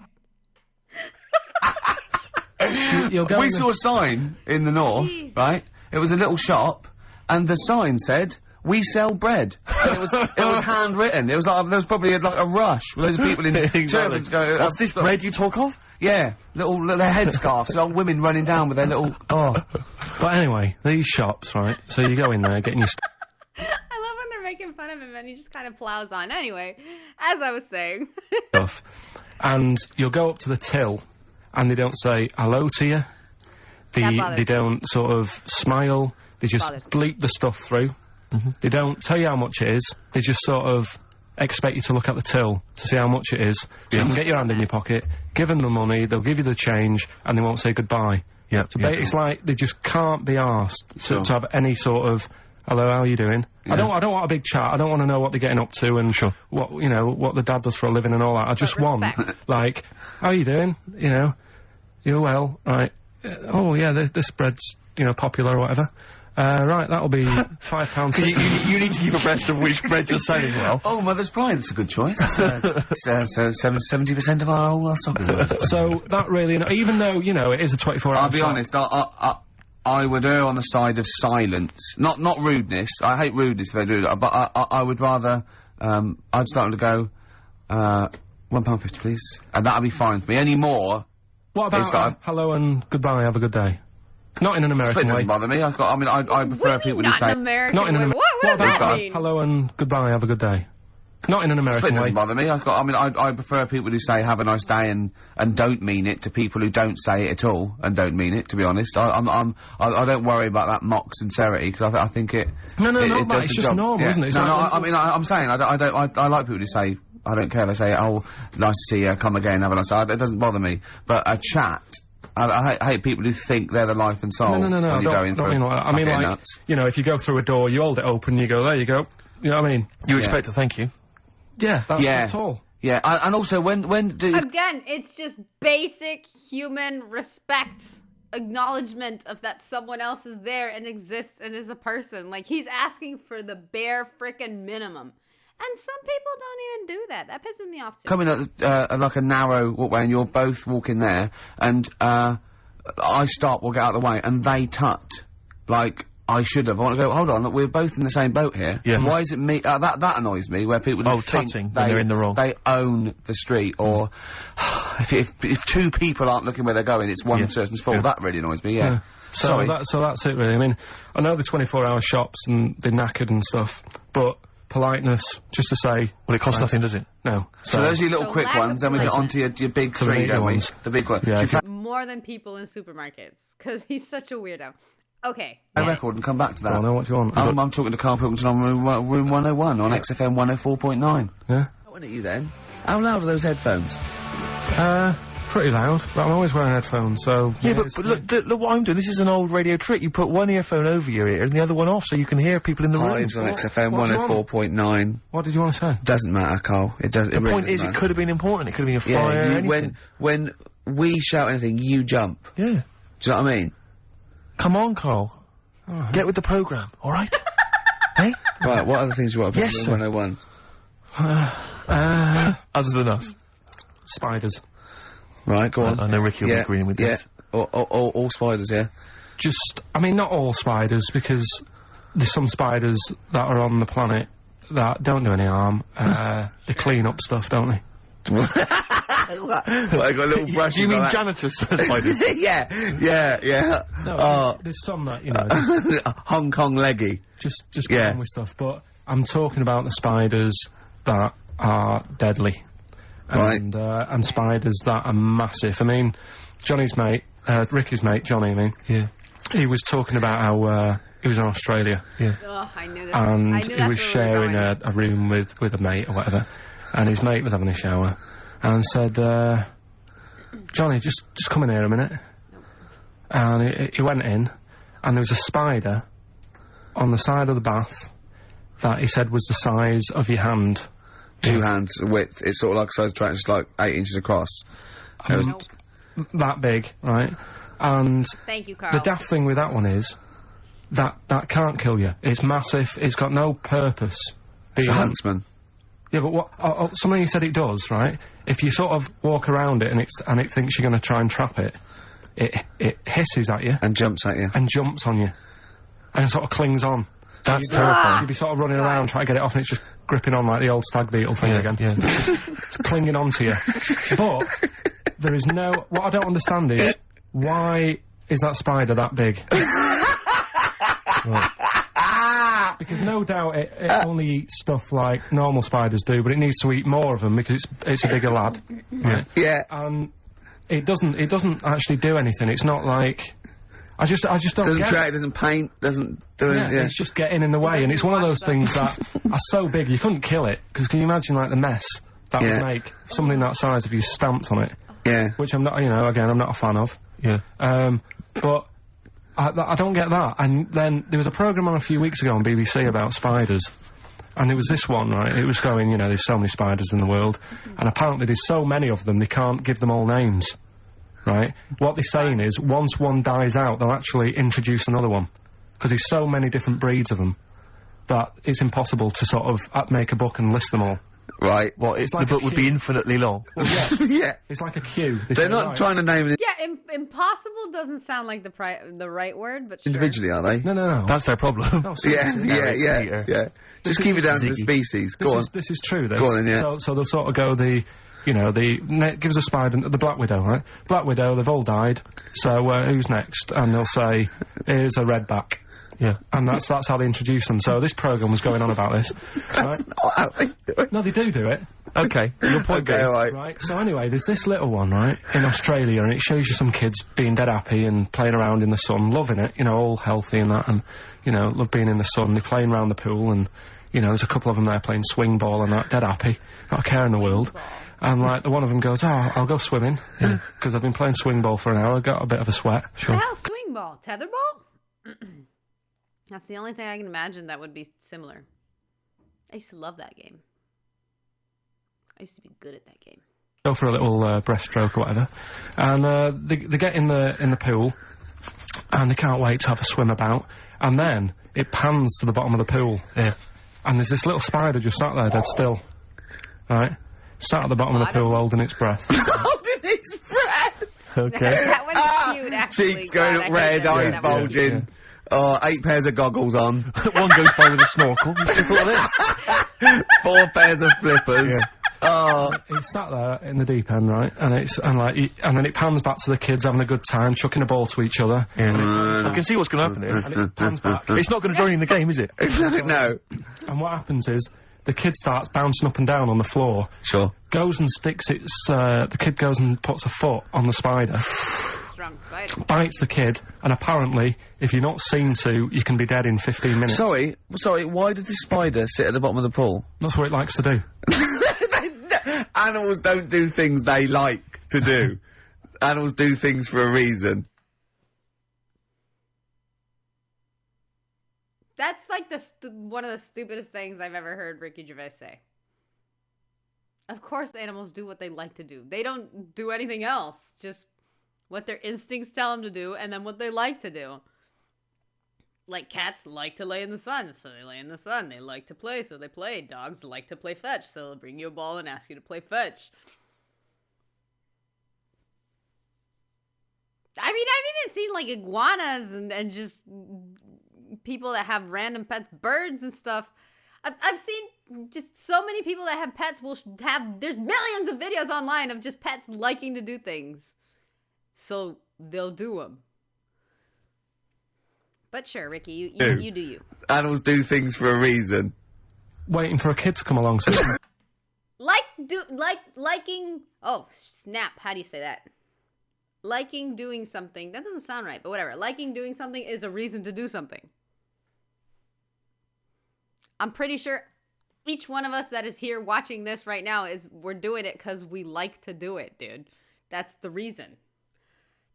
You'll go We in the- saw a sign in the north, Jesus. right? It was a little shop, and the sign said, "We sell bread." And it was handwritten. It was like there was probably like a rush with loads of people in turbans going. What's this bread you talk of? Yeah, little headscarves, old women running down with their little. Oh, But anyway, these shops, right? So you go in there, getting your I love when they're making fun of him and he just kind of plows on. Anyway, as I was saying. stuff, and you'll go up to the till, and they don't say hello to you. That bothers They me. don't sort of smile. They just Bothers me. bleep the stuff through. They don't tell you how much it is. They just sort of expect you to look at the till to see how much it is. So you can get your hand in your pocket, give them the money, they'll give you the change, and they won't say goodbye. Yeah. So it's like they just can't be asked Sure. to have any sort of hello, how are you doing? Yeah. I don't want a big chat. I don't want to know what they're getting up to and what what the dad does for a living and all that. I just want respect. like, how are you doing? You're well, right? Oh yeah, this bread's popular or whatever. Right, that'll be £5. You need to keep abreast of which bread you're selling well. oh, Mother's Pride. That's a good choice. It's 70% of our whole stock is worth. So that really, even though it is a 24-hour. I'll be shop, honest. I would err on the side of silence, not rudeness. I hate rudeness if they do that, but I would rather. I'd start to go, £1.50, please, and that'd be fine for me. Any more, What it's about like- hello and goodbye, have a good day? Not in an it American way. doesn't bother me. I prefer What do you people mean, who not say. an American Not in an way? What does about that mean? hello and goodbye, have a good day? Not in an It American way. doesn't bother me. I prefer people who say "have a nice day" and don't mean it to people who don't say it at all and don't mean it. To be honest, I don't worry about that mock sincerity because I think it. No, it not that. does It's the just job. normal, Yeah. isn't it? It's No, like I'm saying I like people who say I don't care. They say, "Oh, nice to see you. Come again. Have a nice day." It doesn't bother me. But a chat. I hate people who think they're the life and soul. No. When you're Don't going mean like that. I mean, like, nuts. if you go through a door, you hold it open, you go, there you go. You know what I mean? You Yeah. expect a thank you. Yeah, that's all. Yeah, and also when do... Again, it's just basic human respect, acknowledgement of that someone else is there and exists and is a person. Like, he's asking for the bare frickin' minimum. And some people don't even do that. That pisses me off too. Coming at like a narrow walkway and you're both walking there and I stop or get out of the way and they tut. Like, I should have. I want to go, hold on, look, we're both in the same boat here. Yeah. Why is it me? That annoys me, where people think tutting when they're in the wrong. They own the street, or if two people aren't looking where they're going, it's one person's fault. That really annoys me, yeah. So Sorry. So that's it, really. I mean, I know the 24-hour shops and they're knackered and stuff, but politeness, just to say... Well, it costs nothing, does it? No. So those are your little quick lack of ones, then we get on to your big So the three, bigger don't we? ones. The big one. Yeah, More than people in supermarkets, because he's such a weirdo. Okay. A record and come back to that. I know what you want. I'm talking to Carl Pilkington on room 101 on XFM 104.9. Yeah? What at you then? How loud are those headphones? Pretty loud, but I'm always wearing headphones, so... Yeah, but look what I'm doing. This is an old radio trick. You put one earphone over your ear and the other one off so you can hear people in the room. Hives on XFM what do you want? 104.9. What did you want to say? Doesn't matter, Carl. It does. The point is, it could have been important. It could have been a fire, anything. When we shout anything, you jump. Yeah. Do you know what I mean? Come on, Carl. Get with the programme, alright? Hey? Right, what other things you want to put Yes, in 101? Other than us. Spiders. Right, go on. I know Ricky will be agreeing with this. All spiders, yeah? Just, I mean, not all spiders, because there's some spiders that are on the planet that don't do any harm. They clean up stuff, don't they? Well, I got little brushes. Do you mean like janitors spiders? yeah. No, there's some that, you know... Hong Kong leggy. just get on with stuff, but I'm talking about the spiders that are deadly. And spiders that are massive. I mean, Johnny's mate, Ricky's mate, Johnny, I mean. Yeah. He was talking about how, he was in Australia. Yeah. Oh, I knew this. And I knew he was sharing a room with a mate or whatever. And his mate was having a shower. And said, Johnny, just come in here a minute. And he went in, and there was a spider on the side of the bath that he said was the size of your hand. 2 hands width. It's sort of like a size track, just like 8 inches across. That big, right? And thank you, Carl. the daft thing with that one is that can't kill you. It's massive. It's got no purpose. It's a huntsman. Yeah, but what? Something you said it does, right? If you sort of walk around it and it thinks you're going to try and trap it, it hisses at you and jumps at you and jumps on you, and it sort of clings on. That's terrifying. You'd be sort of running around trying to get it off, and it's just gripping on like the old stag beetle thing again. Yeah. It's clinging on to you. But there is no... What I don't understand is, why is that spider that big? Right. Because no doubt it only eats stuff like normal spiders do, but it needs to eat more of them because it's a bigger lad. Right? Yeah. And it doesn't actually do anything. It's not like... I just don't doesn't get track, it. doesn't paint, doesn't do it. Yeah. It's just getting in the way, and it's one of those things that are so big you couldn't kill it. Because can you imagine like the mess that would make something that size if you stamped on it? Yeah. Which I'm not, you know, again, I'm not a fan of. Yeah. But I don't get that. And then there was a programme on a few weeks ago on BBC about spiders. And it was this one, right? It was going, you know, there's so many spiders in the world. And apparently there's so many of them, they can't give them all names. Right? What they're saying is, once one dies out, they'll actually introduce another one. Because there's so many different breeds of them that it's impossible to sort of make a book and list them all. Right. Well, It's the like book would be infinitely long. Well, yeah. Yeah. It's like a queue. They're not trying to name it Yeah, impossible doesn't sound like the right word, but sure. individually, are they? No. That's their problem. No, Yeah, seriously. yeah. Just keep it down to the Ziggy. species. Go on. This is true. This. Go on then, yeah. So they'll sort of go give us a spider, the Black Widow, right? Black Widow, they've all died, so who's next? And they'll say, here's a redback. Yeah. And that's how they introduce them. So this programme was going on about this, right? That's not how they do it. No, they do it. Okay, your point Okay, being. all right. Right, so anyway, there's this little one, right, in Australia, and it shows you some kids being dead happy and playing around in the sun, loving it, you know, all healthy and that, and, you know, love being in the sun. They're playing around the pool, and, you know, there's a couple of them there playing swing ball and that, dead happy, not a care in the world. And, like, the one of them goes, I'll go swimming, because I've been playing swing ball for an hour, got a bit of a sweat. Sure. The hell, swing ball, tetherball? That's the only thing I can imagine that would be similar. I used to love that game. I used to be good at that game. Go for a little breaststroke or whatever, and they get in the pool, and they can't wait to have a swim about, and then it pans to the bottom of the pool. Yeah. And there's this little spider just sat there dead still, right? Sat at the bottom of the pool holding its breath. Holding its breath! Okay. That one's cute, actually. Cheeks going God, up I hate red, that one. eyes That one's bulging. cute. Oh, 8 pairs of goggles on. One goes by with a snorkel. What do you thought of this? 4 pairs of flippers. Yeah. Oh. He's sat there in the deep end, right? And then it pans back to the kids having a good time, chucking a ball to each other. Yeah. I can see what's going to happen here. And it pans back. It's not going to join in the game, is it? No. And what happens is, the kid starts bouncing up and down on the floor. Sure. Goes and sticks the kid goes and puts a foot on the spider. Strong spider. Bites the kid, and apparently, if you're not seen to, you can be dead in 15 minutes. Sorry, why did the spider sit at the bottom of the pool? That's what it likes to do. Animals don't do things they like to do. Animals do things for a reason. That's like one of the stupidest things I've ever heard Ricky Gervais say. Of course animals do what they like to do. They don't do anything else. Just what their instincts tell them to do, and then what they like to do. Like cats like to lay in the sun, so they lay in the sun. They like to play, so they play. Dogs like to play fetch, so they'll bring you a ball and ask you to play fetch. I mean, I've even seen like iguanas and just people that have random pets, birds and stuff. I've seen just so many people that have pets will have, there's millions of videos online of just pets liking to do things. So they'll do them. But sure, Ricky, you do you. Animals do things for a reason. Waiting for a kid to come along. So Liking, oh, snap, how do you say that? Liking doing something, that doesn't sound right, but whatever. Liking doing something is a reason to do something. I'm pretty sure each one of us that is here watching this right now we're doing it because we like to do it, dude. That's the reason.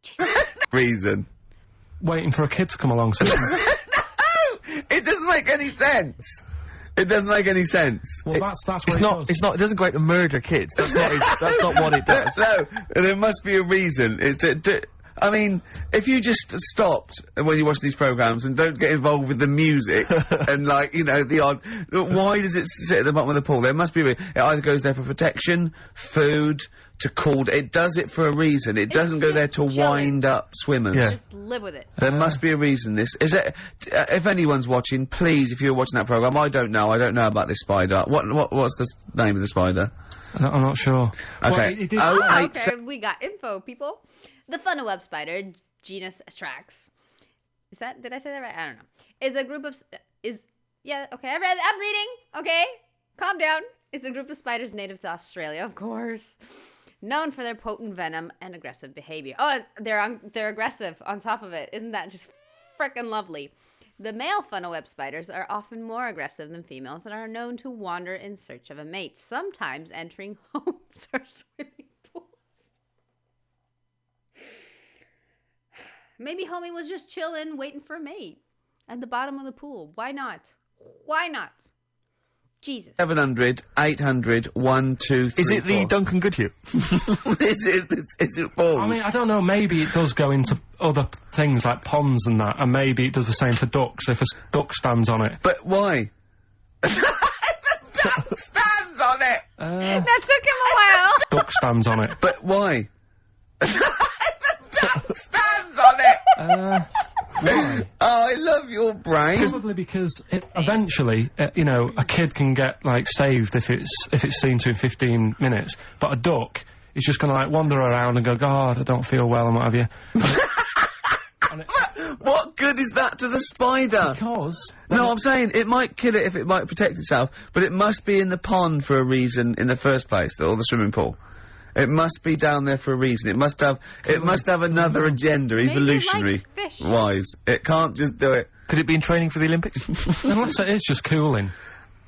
Jesus. Reason. Waiting for a kid to come along. So No! It doesn't make any sense. It doesn't make any sense. well, that's what it does. It doesn't go out to murder kids. That's not what it does. No, there must be a reason. I mean, if you just stopped when you watch these programs and don't get involved with the music and, like, you know, the odd... Why does it sit at the bottom of the pool? There must be a reason. It either goes there for protection, food, to cool... It does it for a reason. It doesn't go there to wind up swimmers. Yeah. Just live with it. There must be a reason. Is it... if anyone's watching, please, if you're watching that program, I don't know about this spider. What's the name of the spider? I'm not sure. Okay. Well, it did Okay, we got info, people. The funnel web spider, genus Trax. Did I say that right? I don't know. Is a group of, yeah, okay, I'm reading, okay? Calm down. It's a group of spiders native to Australia, of course. Known for their potent venom and aggressive behavior. Oh, they're aggressive on top of it. Isn't that just frickin' lovely? The male funnel web spiders are often more aggressive than females and are known to wander in search of a mate, sometimes entering homes or swimming pools. Maybe homie was just chilling, waiting for a mate at the bottom of the pool. Why not? Why not? Jesus. 700, 800, 1, 2, 3, Is it the 4. Duncan Goodhue? Is it full? I mean, I don't know, maybe it does go into other things like ponds and that, and maybe it does the same for ducks if a duck stands on it. But why? Duck stands on it! That took him a while. Duck stands on it. But why? Duck stands on it! Why? Oh, I love your brain. Probably because eventually, you know, a kid can get, like, saved if it's seen to in 15 minutes, but a duck is just going to, like, wander around and go, God, I don't feel well and what have you. What good is that to the spider? Because... No, I'm saying it might kill it if it might protect itself, but it must be in the pond for a reason in the first place, or the swimming pool. It must be down there for a reason. It must have another agenda, evolutionary it likes fish. wise. It can't just do it. Could it be in training for the Olympics? Unless it is just cooling.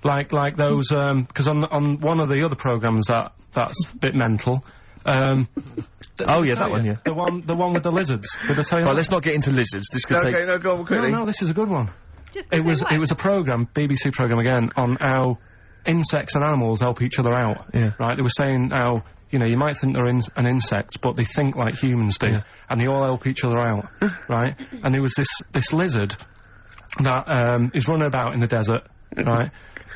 Like those, because on one of the other programmes that's a bit mental, Oh yeah, that one, yeah. The one with the lizards. Did I tell you Well, that? let's not get into lizards. This could take... Okay, no, go on quickly. No, this is a good one. Just It was a programme, BBC programme again, on how insects and animals help each other out. Yeah. Right? They were saying how, you know, you might think they're an insect, but they think like humans do. Yeah. And they all help each other out. Right? And there was this lizard that is running about in the desert, right?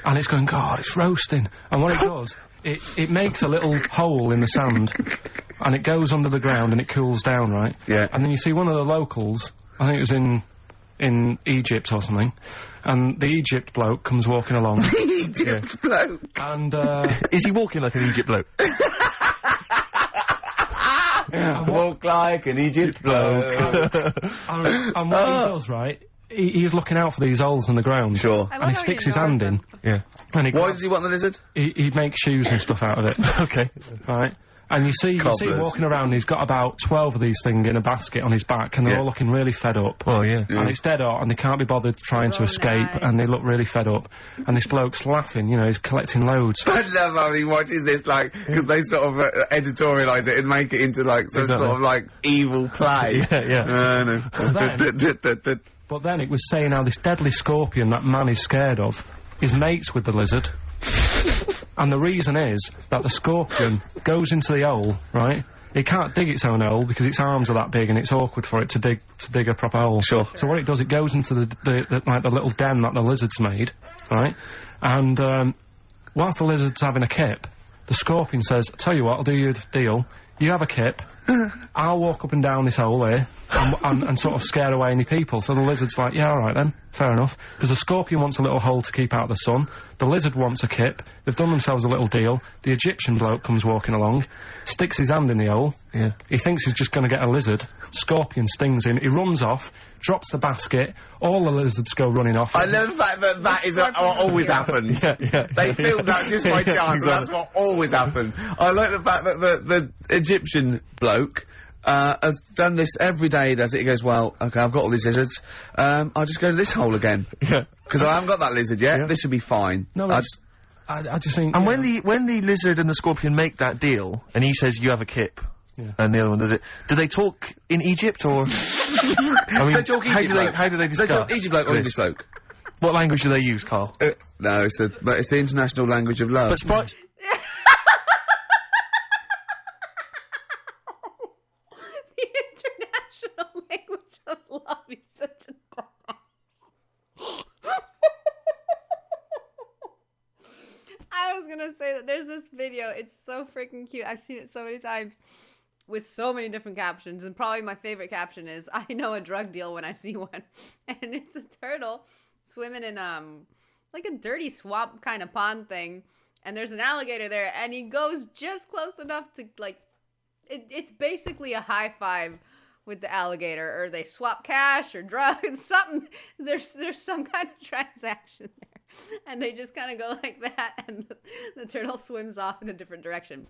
And it's going, God, it's roasting. And what it does, it makes a little hole in the sand, and it goes under the ground and it cools down, right? Yeah. And then you see one of the locals, I think it was in Egypt or something, and the Egypt bloke comes walking along. Egypt bloke. And, Is he walking like an Egypt bloke? Walk like an Egypt bloke. and what he does, right, he's looking out for these holes in the ground. Sure. I love And he how sticks you his know hand some- in. Yeah. And Why does he want the lizard? he makes shoes and stuff out of it. Okay. Right? And you see him Cobblers. walking around, he's got about 12 of these things in a basket on his back, and they're Yeah. all looking really fed up. Oh, yeah. And it's dead hot, and they can't be bothered trying to Oh, escape, nice. and they look really fed up. And this bloke's laughing, you know, he's collecting loads. I love how he watches this, like, because they sort of editorialise it and make it into, like, some Exactly. sort of, like, evil play. Yeah. No. But then it was saying how this deadly scorpion that man is scared of is mates with the lizard. And the reason is that the scorpion goes into the hole, right? It can't dig its own hole because its arms are that big and it's awkward for it to dig a proper hole. Sure. So what it does, it goes into the little den that the lizard's made, right? And whilst the lizard's having a kip, the scorpion says, "Tell you what, I'll do you a deal. You have a kip, I'll walk up and down this hole here and sort of scare away any people." So the lizard's like, "Yeah, all right then, fair enough." Because the scorpion wants a little hole to keep out the sun. The lizard wants a kip. They've done themselves a little deal. The Egyptian bloke comes walking along, sticks his hand in the hole. Yeah. He thinks he's just going to get a lizard. Scorpion stings him. He runs off, drops the basket. All the lizards go running off. I love the fact that that is what always happens. Yeah. They filmed that just by chance, and that's what always happens. I like the fact that the Egyptian bloke has done this every day. He does it. He goes, "Well, okay, I've got all these lizards. I'll just go to this hole again Yeah. because I haven't got that lizard yet. Yeah. This will be fine." No, I just think... And yeah. when the lizard and the scorpion make that deal, and he says, "You have a kip," Yeah. and the other one does it, do they talk in Egypt, or... I mean, They talk how Egypt do they, bloke. how do they discuss They talk Egypt bloke or this? English bloke. What language do they use, Carl? No, it's the international language of love. But sprites... The international language of love is such a dumbass. I was gonna say that there's this video. It's so freaking cute. I've seen it so many times with so many different captions, and probably my favorite caption is "I know a drug deal when I see one," and it's a turtle swimming in like a dirty swamp kind of pond thing, and there's an alligator there, and he goes just close enough to like. It's basically a high five with the alligator, or they swap cash or drugs, something. There's some kind of transaction there, and they just kind of go like that, and the turtle swims off in a different direction.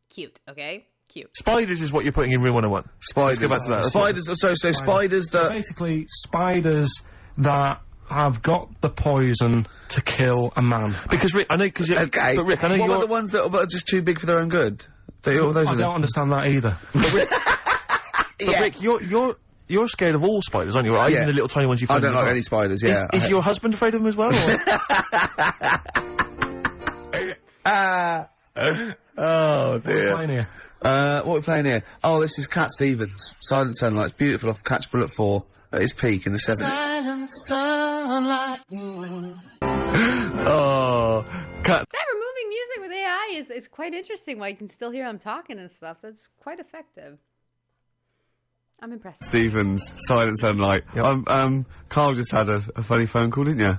Cute, okay? Cute. Spiders is what you're putting in Room 101. Spiders. Let's go back to that. Spiders. So spiders So that. basically, spiders that have got the poison to kill a man. Because Rick, I know, because Okay. but Rick, I know what you're... about the ones that are just too big for their own good? Those I are don't understand that either. But Rick, you're scared of all spiders, aren't you? Or Yeah. even the little tiny ones you I find don't in the like dark? any spiders. Yeah. Is your husband afraid of them as well? Or? Oh dear. Fine here. What are we playing here? Oh, this is Cat Stevens. Silent Sunlight. It's beautiful off Catch Bullet 4 at its peak in the 70s. Silent sunlight. Oh, Cat. That removing music with AI is quite interesting. While you can still hear him talking and stuff. That's quite effective. I'm impressed. Stevens, Silent Sunlight. Yep. Carl just had a funny phone call, didn't you?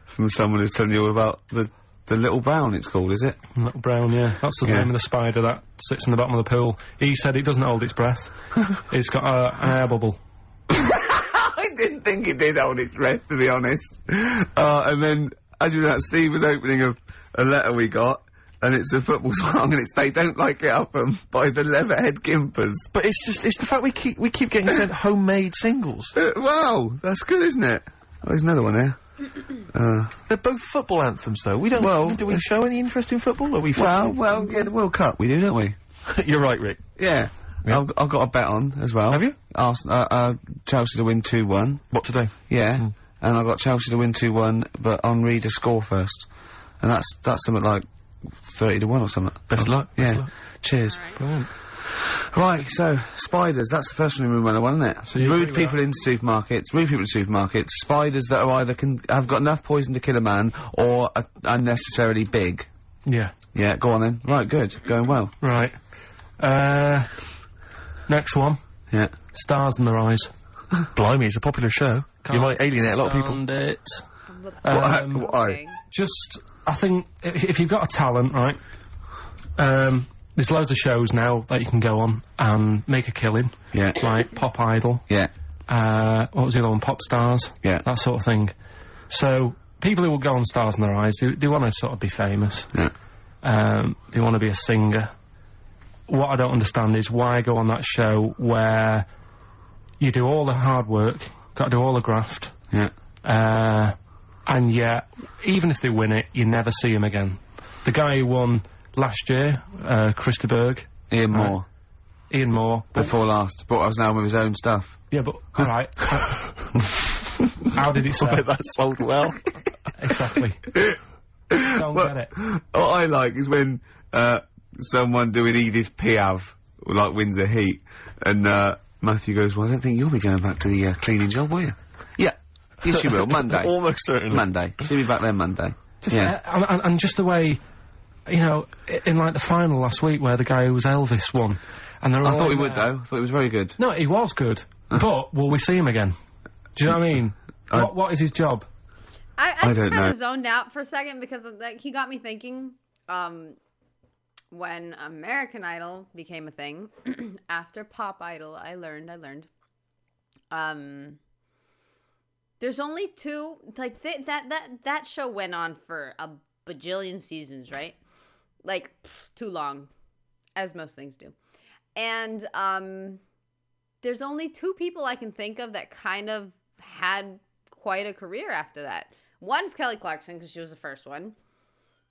From someone who's telling you all about the little brown, it's called, is it? Little brown, yeah. That's the Yeah. name of the spider that sits in the bottom of the pool. He said it doesn't hold its breath. It's got an air bubble. I didn't think it did hold its breath, to be honest. And then, as you know, Steve was opening a letter we got, and it's a football song, and it's They Don't Like It Up 'Em by the Leatherhead Gimpers. But it's the fact we keep getting sent homemade singles. Wow, that's good, isn't it? Oh, there's another one there. They're both football anthems, though. We don't. Well, do we show any interest in football? Are we? Well, yeah, the World Cup we do, don't we? You're right, Rick. Yeah. Yeah. I've got a bet on as well. Have you? Chelsea to win 2-1. What today? Yeah. And I've got Chelsea to win 2-1, but Henri to score first. And that's something like 30 to 1 or something. Best luck. Yeah. Best luck. Cheers. All right. Brilliant. Right, so spiders. That's the first one we went on, isn't it? So you rude agree with people in supermarkets. Rude people in supermarkets. Spiders that are either have got enough poison to kill a man or are unnecessarily big. Yeah. Yeah, go on then. Right, good. Going well. Right. Next one. Yeah. Stars in Their Eyes. Blimey, it's a popular show. You might alienate a lot of people. Stand it. Okay. Just, I think, if you've got a talent, right, there's loads of shows now that you can go on and make a killing. Yeah. Like Pop Idol. Yeah. What was the other one? Pop Stars. Yeah. That sort of thing. So, people who will go on Stars in Their Eyes, they want to sort of be famous. Yeah. They want to be a singer. What I don't understand is why go on that show where you do all the hard work, got to do all the graft, Yeah. and yet, even if they win it, you never see him again. The guy who won last year, Christa Berg. Ian Moore. Ian Moore. Before last. Brought us now with his own stuff. Yeah, but, alright. How did it I sell? bet that sold well. Exactly. Don't get it. What I like is when someone doing Edith Piaf like wins a heat, and Matthew goes, "Well, I don't think you'll be going back to the cleaning job, will you?" Yeah, yes you will. Monday. Almost certainly. Monday. She'll be back there Monday. Just, yeah. and just the way, you know, in like the final last week where the guy who was Elvis won, and they're I all thought he in would there. though. I thought he was very good. No, he was good, but will we see him again? Do you know what I mean? What is his job? I I just don't kind know. of zoned out for a second because like he got me thinking. When American Idol became a thing, after Pop Idol, I learned. There's only two. Like that show went on for a bajillion seasons, right? Like too long, as most things do. And there's only two people I can think of that kind of had quite a career after that. One's Kelly Clarkson because she was the first one,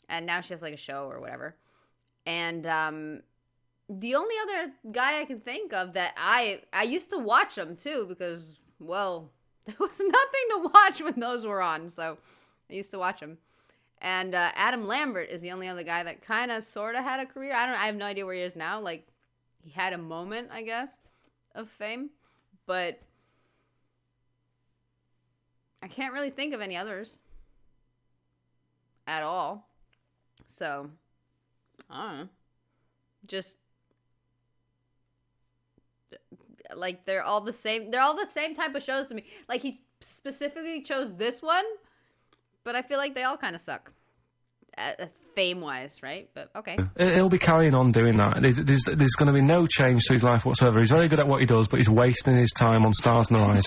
and now she has like a show or whatever. And the only other guy I can think of that I used to watch them too because, well, there was nothing to watch when those were on, so I used to watch them. And Adam Lambert is the only other guy that kind of sort of had a career. I have no idea where he is now. Like, he had a moment, I guess, of fame, but I can't really think of any others at all. So, I don't know. Just like they're all the same type of shows to me. Like he specifically chose this one, but I feel like they all kind of suck. Fame-wise, right? But okay. He'll be carrying on doing that. There's going to be no change to his life whatsoever. He's very good at what he does, but he's wasting his time on Stars in Their Eyes.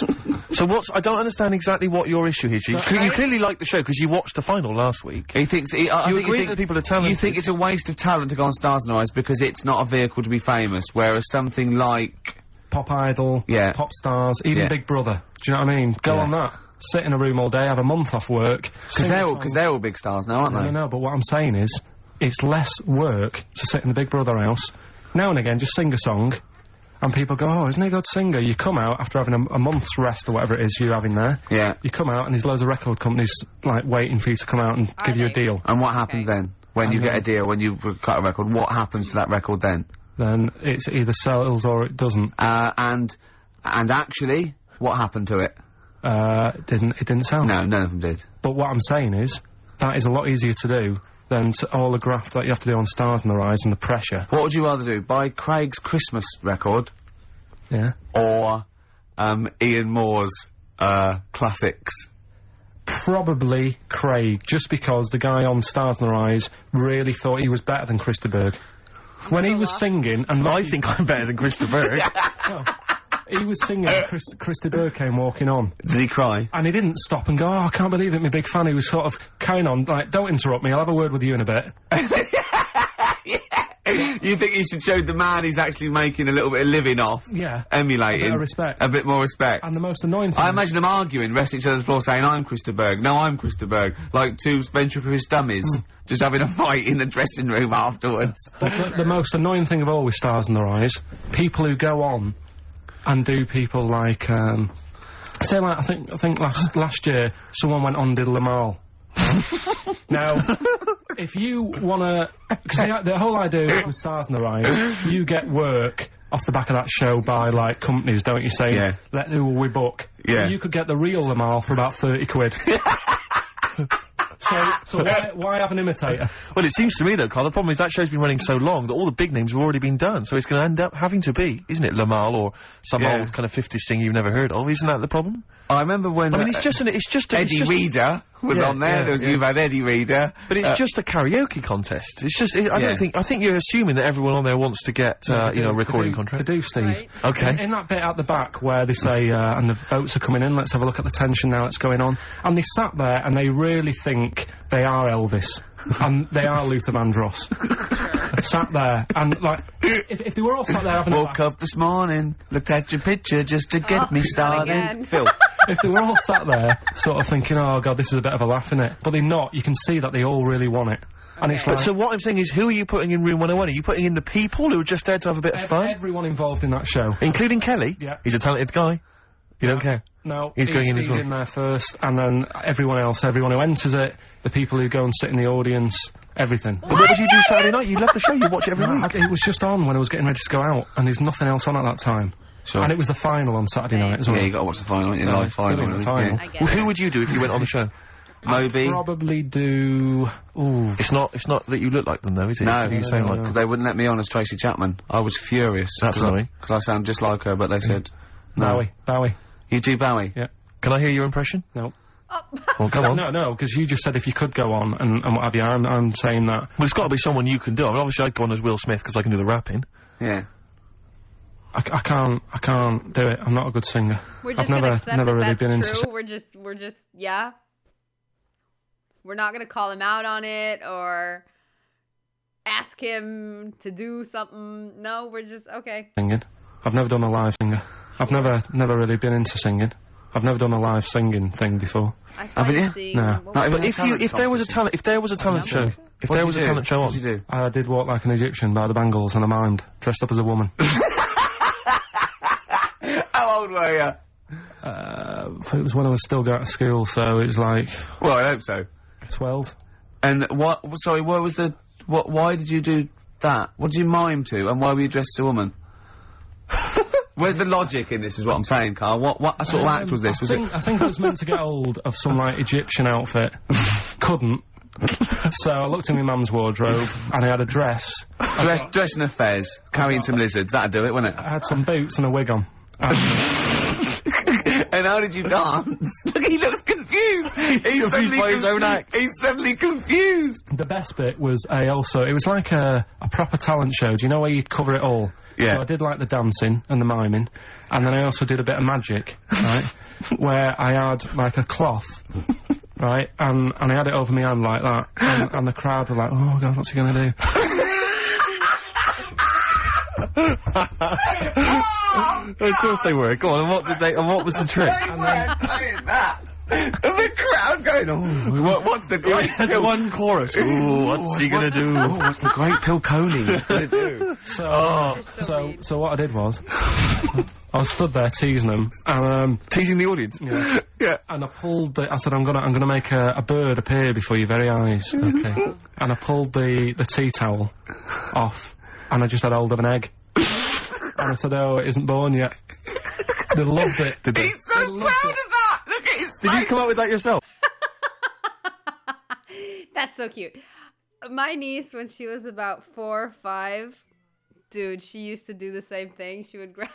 So I don't understand exactly what your issue is. You clearly like the show because you watched the final last week. He thinks you agree that people are talented. You think it's a waste of talent to go on Stars in Their Eyes because it's not a vehicle to be famous, whereas something like Pop Idol, Yeah. Pop Stars, even Yeah. Big Brother. Do you know what I mean? Go Yeah. on that. Sit in a room all day, have a month off work. because they're all big stars now, aren't they? No, but what I'm saying is, it's less work to sit in the Big Brother house. Now and again, just sing a song, and people go, "Oh, isn't he a good singer?" You come out after having a month's rest or whatever it is you're having there. Yeah. You come out, and there's loads of record companies like waiting for you to come out and Are give you a they? deal. And what happens Okay. then when you get a deal? When you cut a record, what happens to that record then? Then it's either sells or it doesn't. And actually, what happened to it? It didn't sell. No, none of them did. But what I'm saying is, that is a lot easier to do than all the graft that you have to do on Stars in Their Eyes and the pressure. What would you rather do? Buy Craig's Christmas record Yeah. or Ian Moore's classics? Probably Craig, just because the guy on Stars in Their Eyes really thought he was better than Christa Berg. When he so was lost. singing, and I think I'm better than Christa Berg. he was singing, and Christa Berg came walking on, Did he cry? and he didn't stop and go, "Oh, I can't believe it, my big fan." He was sort of carrying on, like, "Don't interrupt me, I'll have a word with you in a bit." You think you should show the man he's actually making a little bit of living off? Yeah. Emulating. A bit of respect. A bit more respect. And the most annoying thing... I imagine them arguing, resting each other's floor, saying, "I'm Christa Berg. No, I'm Christa Berg." Like two ventriloquist dummies, just having a fight in the dressing room afterwards. But the most annoying thing of all with Stars in Their Eyes, people who go on and do people like, say like, I think last year, someone went on and did Lamal Now, if you want to... the whole idea with Stars in the Rise, you get work off the back of that show by, like, companies, don't you, say, who will we book? Yeah. You could get the real Lamal for about 30 quid. So why have an imitator? Well, it seems to me, though, Carl, the problem is that show's been running so long that all the big names have already been done, so it's going to end up having to be, isn't it, Lamal or some old kind of 50s singer you've never heard of? Isn't that the problem? I remember when... I mean, it's just Eddie Reader was on there. There was you've had Eddie Reader. But it's just a karaoke contest. It's just... I think you're assuming that everyone on there wants to get, a recording contract. They do, Steve. Right. Okay. In that bit at the back where they say, and the votes are coming in, let's have a look at the tension now that's going on. And they sat there and they really think they are Elvis. And they are Luther Vandross. Sat there, and, like, if they were all sat there having Woke up this morning, looked at your picture just to get me started. Phil. If they were all sat there, sort of thinking, oh, God, this is a bit of a laugh, innit? But they're not. You can see that they all really want it. And it's like... So what I'm saying is, who are you putting in Room 101? Are you putting in the people who are just there to have a bit of fun? Everyone involved in that show. Including Kelly? Yeah. He's a talented guy. You don't care? No, he's going in as well. He's in there first, and then everyone else, everyone who enters it, the people who go and sit in the audience, everything. But what did you do Saturday night? You left the show, you watch it every week. It was just on when I was getting ready to go out, and there's nothing else on at that time. Sure. And it was the final on Saturday night as well. Yeah, you got to watch the final, the live final. The final. I get Well, it. who would you do if you went on the show? Moby. I'd probably do... Ooh. It's not that you look like them, though, is it? No, It's who you sound like. because they wouldn't let me on as Tracy Chapman. I was furious. That's annoying. Because I sound just like her, but they said... No. Bowie. You do Bowie? Yeah. Can I hear your impression? No. Well, come on. No, because you just said if you could go on and what have you. I'm saying that. Well, it's got to be someone you can do. I mean, obviously I'd go on as Will Smith because I can do the rapping. Yeah. I can't do it. I'm not a good singer. We're just I've gonna accept never that really that's been into true. We're just yeah. We're not gonna call him out on it or ask him to do something. No, we're just okay. singing. I've never done a live singer. I've never really been into singing. I've never done a live singing thing before. I saw Haven't you you? sing. No. what Not was even it? If there was a talent show, if there was a talent show What on, did you do? I did Walk Like an Egyptian by the Bangles and I mimed, dressed up as a woman. How old were you? It was when I was still going to school, so it was like Well, I hope so. 12. And what... Sorry, what was the... Why did you do that? What did you mime to, and why were you dressed as a woman? Where's the logic in this, is what I'm saying, Carl? What sort of act was this? I think I was meant to get hold of some, like, Egyptian outfit. Couldn't. So I looked in my mum's wardrobe, and I had a dress. Dress in a fez, carrying some lizards, that'd do it, wouldn't it? I had some boots and a wig on. And how did you dance? Look, he looks confused! He's suddenly by his own act. He's suddenly confused! The best bit was it was like a proper talent show. Do you know where you'd cover it all? Yeah. So I did like the dancing and the miming, and then I also did a bit of magic, right? Where I had like a cloth, right? And I had it over my hand like that, and the crowd were like, oh God, what's he gonna do? Of course they were. Go on, and what was the trick? And the crowd going, oh, what's the great That's one chorus. Ooh, what's he gonna do? Oh, what's the great Pilconi gonna do? So what I did was, I was stood there teasing them, and Teasing the audience. yeah, Yeah. and I said I'm gonna make a bird appear before your very eyes, okay? And I pulled the tea towel off, and I just had hold of an egg, and I said, oh, it isn't born yet. They loved it. He's so proud of that! Look at his Did you come up with that yourself? That's so cute. My niece, when she was about 4 or 5, dude, she used to do the same thing. She would grab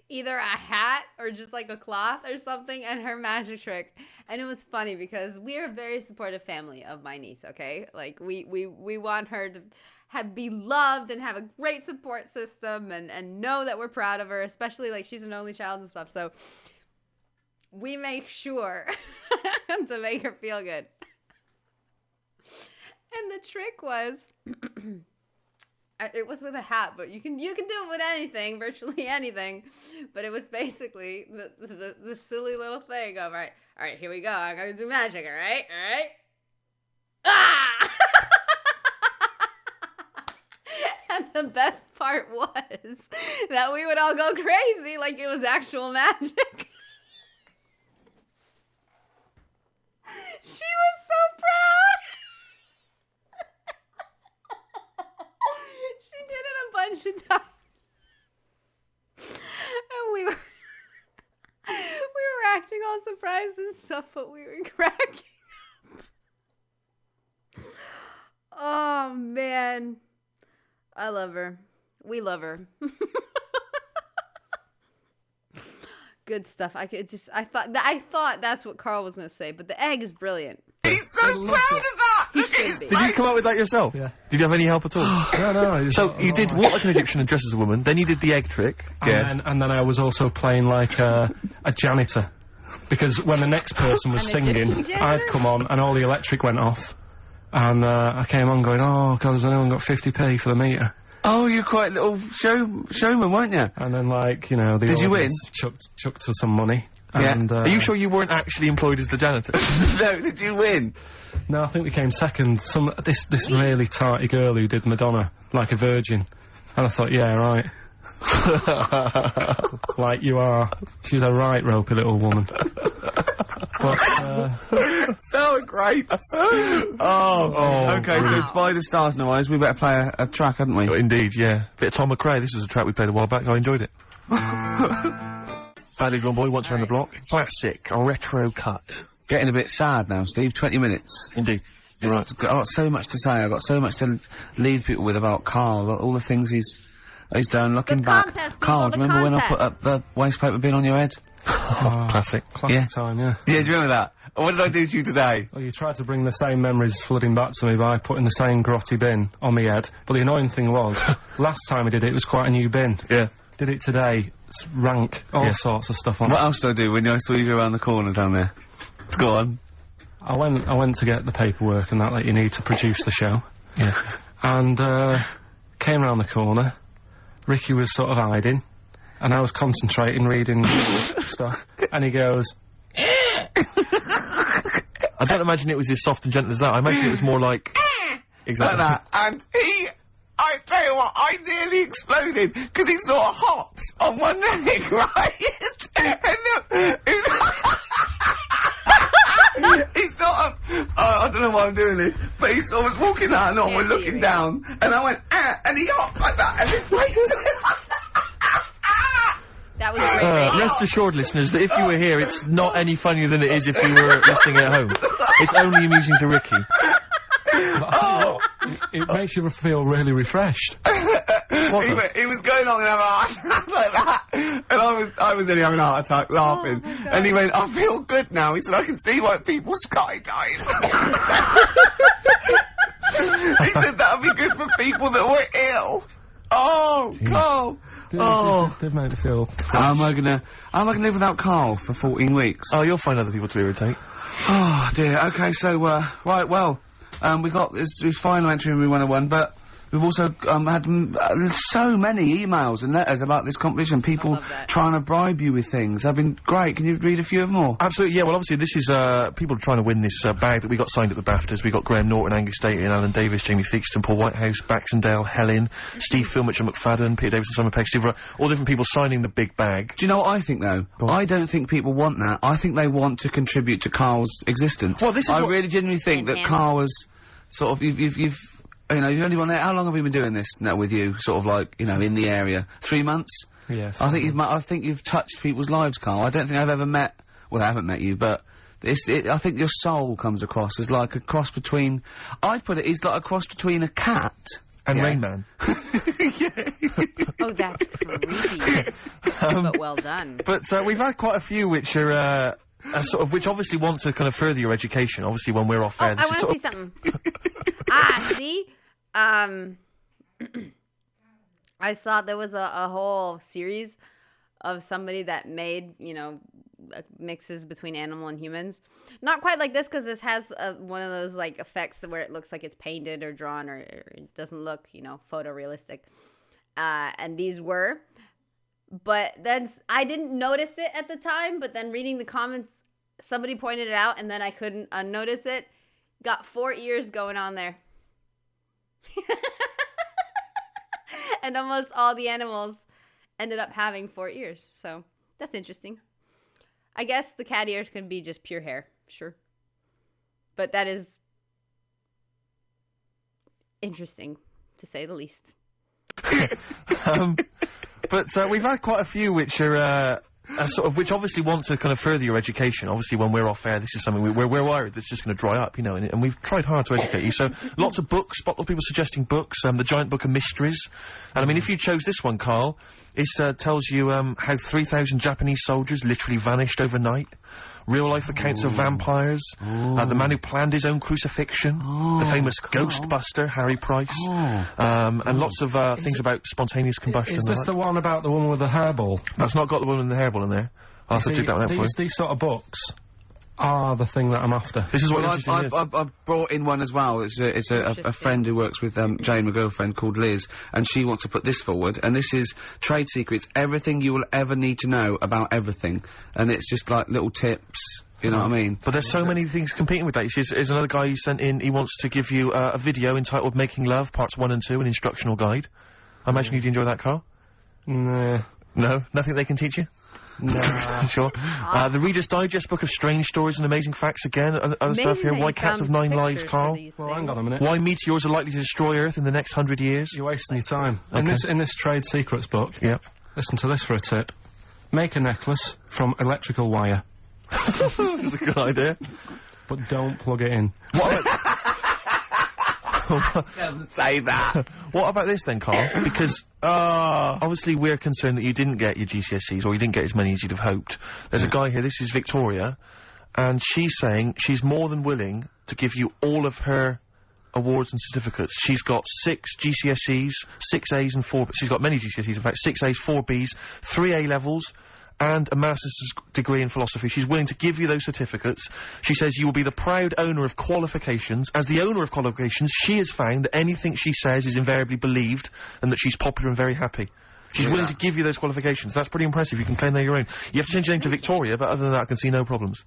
either a hat or just like a cloth or something, and her magic trick. And it was funny because we are a very supportive family of my niece, okay? Like, we want her to be loved and have a great support system and know that we're proud of her, especially, like, she's an only child and stuff. So we make sure to make her feel good. And the trick was, it was with a hat, but you can do it with anything, virtually anything. But it was basically the silly little thing of, all right, here we go. I'm gonna do magic, all right. Ah! And the best part was that we would all go crazy like it was actual magic. She was bunch of times. And we were acting all surprised and stuff, but we were cracking up. Oh man, I love her. We love her. Good stuff. I thought that's what Carl was gonna say, but the egg is brilliant. He's so proud of that! He should be. Did you come up with that yourself? Yeah. Did you have any help at all? No. So you did what like an Egyptian and dressed as a woman, then you did the egg trick. And then I was also playing like a janitor. Because when the next person was An Egyptian singing, janitor? I'd come on and all the electric went off. And I came on going, oh, God, has anyone got 50p for the meter? Oh, you're quite a little showman, weren't you? And then, like, you know, the Did you win? chucked us some money. Yeah. And, Are you sure you weren't actually employed as the janitor? No, did you win? No, I think we came second. This really tarty girl who did Madonna, like a virgin. And I thought, yeah, right. Like you are. She's a right ropey little woman. But, So great. Okay, so Spy the Stars and Eyes, we better play a track, hadn't we? Indeed, yeah. Bit of Tom McRae. This was a track we played a while back. I enjoyed it. Badly Drawn Boy, Once Around the Block. Classic, a retro cut. Getting a bit sad now, Steve. 20 minutes. Indeed. You're right. I've got so much to say. I've got so much to lead people with about Carl, all the things he's done. Looking back, contest, people, Carl, the do you remember when I put contest. up the waste paper bin on your head? Classic. classic time, yeah. Yeah, do you remember that? What did I do to you today? Well, you tried to bring the same memories flooding back to me by putting the same grotty bin on my head. But the annoying thing was, last time I did it, it was quite a new bin. Yeah. Did it today, it's rank, all sorts of stuff on What it. else did I do when I saw you go around the corner down there? Go on. I went to get the paperwork and that you need to produce the show. Yeah. And, came round the corner. Ricky was sort of hiding. And I was concentrating, reading stuff. And he goes, I don't imagine it was as soft and gentle as that. I imagine it was more like... Exactly. Like that. And I tell you what, I nearly exploded because he sort of hopped on one leg, right? He sort of, I don't know why I'm doing this, but he sort of was walking out and we're looking down, and I went, and he hopped like that, and his face... That was great radio. Rest assured, listeners, that if you were here, it's not any funnier than it is if you were listening at home. It's only amusing to Ricky. I'll tell you what, it makes you feel really refreshed. He was going on and having a heart attack like that, and I was nearly having a heart attack laughing. Oh, my God. And he went, I feel good now. He said, I can see why people skydive. He said that would be good for people that were ill. Oh, Carl. Did make me feel How am I gonna live without Carl for 14 weeks? Oh, you'll find other people to irritate. Oh dear. Okay, so right, well, we got this final entry in We 101, but we've also had so many emails and letters about this competition. People love that. trying to bribe you with things. They've been great. Can you read a few of them all? Absolutely, yeah. Well, obviously, this is people trying to win this bag that we got signed at the BAFTAs. We got Graham Norton, Angus Staten, Alan Davis, Jamie Theakston, Paul Whitehouse, Baxendale, Helen, Steve Philmitch and McFadden, Peter Davison, Simon Pegg, Steve Wright, all different people signing the big bag. Do you know what I think though? I don't think people want that. I think they want to contribute to Carl's existence. Well, this is I what- really genuinely think that Enhance. Carl was sort of you've you know, you've only been there. How long have we been doing this now with you? Sort of like, you know, in the area. 3 months? Yes. I think you've touched people's lives, Carl. I don't think I've ever met. Well, I haven't met you, but I think your soul comes across as like a cross between. I'd put it. He's like a cross between a cat And Yeah. Rain Man. Oh, that's creepy. But well done. But we've had quite a few which are sort of, which obviously want to kind of further your education, obviously when we're off Oh, air. I want to see something. See? I saw there was a whole series of somebody that made, you know, mixes between animal and humans. Not quite like this, because this has one of those, like, effects where it looks like it's painted or drawn, or it doesn't look, you know, photorealistic. And these were. But then I didn't notice it at the time, but then reading the comments, somebody pointed it out, and then I couldn't unnotice it. Got 4 ears going on there. And almost all the animals ended up having 4 ears. So that's interesting. I guess the cat ears can be just pure hair. Sure. But that is interesting, to say the least. But we've had quite a few which are which obviously want to kind of further your education. Obviously, when we're off air, this is something we're worried that's just going to dry up, you know. And we've tried hard to educate you. So lots of books, lots of people suggesting books. The Giant Book of Mysteries. And I mean, if you chose this one, Carl, it tells you how 3,000 Japanese soldiers literally vanished overnight. Real life accounts of vampires. The man who planned his own crucifixion. The famous Ghostbuster, Harry Price. And lots of things about spontaneous combustion. Is this the one about the woman with the hairball? That's not got the woman with the hairball in there. I'll have to dig that one out for you. These sort of books are the thing that I'm after. This is what I've brought in one as well. It's a friend who works with Jane, my girlfriend, called Liz, and she wants to put this forward. And this is Trade Secrets, everything you will ever need to know about everything. And it's just like little tips. You know what I mean? But there's so many things competing with that. He says, there's another guy who sent in, he wants to give you a video entitled Making Love, Parts 1 and 2, an instructional guide. I imagine you'd enjoy that, Carl? Nah. No? Nothing they can teach you? Nah. Sure. The Reader's Digest book of strange stories and amazing facts again. Other stuff here. Why cats have 9 lives, Carl. Well, hang on a minute. Why meteors are likely to destroy Earth in the next 100 years. You're wasting your time. Okay. In this Trade Secrets book, Yep. listen to this for a tip. Make a necklace from electrical wire. That's a good idea. But don't plug it in. What about... Doesn't say that. What about this then, Carl? Because obviously we're concerned that you didn't get your GCSEs, or you didn't get as many as you'd have hoped. There's a guy here, this is Victoria, and she's saying she's more than willing to give you all of her awards and certificates. She's got 6 GCSEs, 6 A's and 4... She's got many GCSEs, in fact, 6 A's, 4 B's, 3 A-levels, and a master's degree in philosophy. She's willing to give you those certificates. She says you will be the proud owner of qualifications. As the owner of qualifications, she has found that anything she says is invariably believed, and that she's popular and very happy. She's willing to give you those qualifications. That's pretty impressive. You can claim they're your own. You have to change your name to Victoria, but other than that, I can see no problems.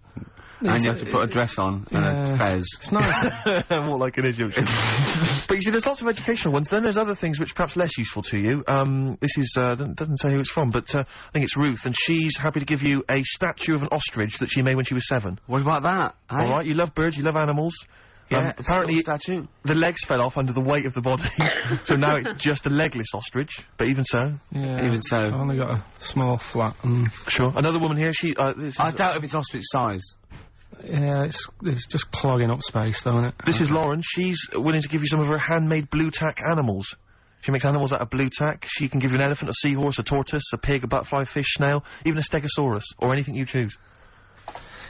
And you have to put a dress on and a fez. It's nice. More like an Egyptian. But you see, there's lots of educational ones. Then there's other things which are perhaps less useful to you. This is, doesn't say who it's from, but I think it's Ruth, and she's happy to give you a statue of an ostrich that she made when she was 7. What about that? All right, you love birds, you love animals. Yeah, apparently statue. The legs fell off under the weight of the body, so now it's just a legless ostrich. But even so, Yeah. Even so. I've only got a small flat. Sure. Another woman here. She. This is I doubt if it's ostrich size. Yeah, it's just clogging up space, though, isn't it? This is Lauren. She's willing to give you some of her handmade blue tack animals. She makes animals out of blue tack. She can give you an elephant, a seahorse, a tortoise, a pig, a butterfly, fish, snail, even a stegosaurus, or anything you choose.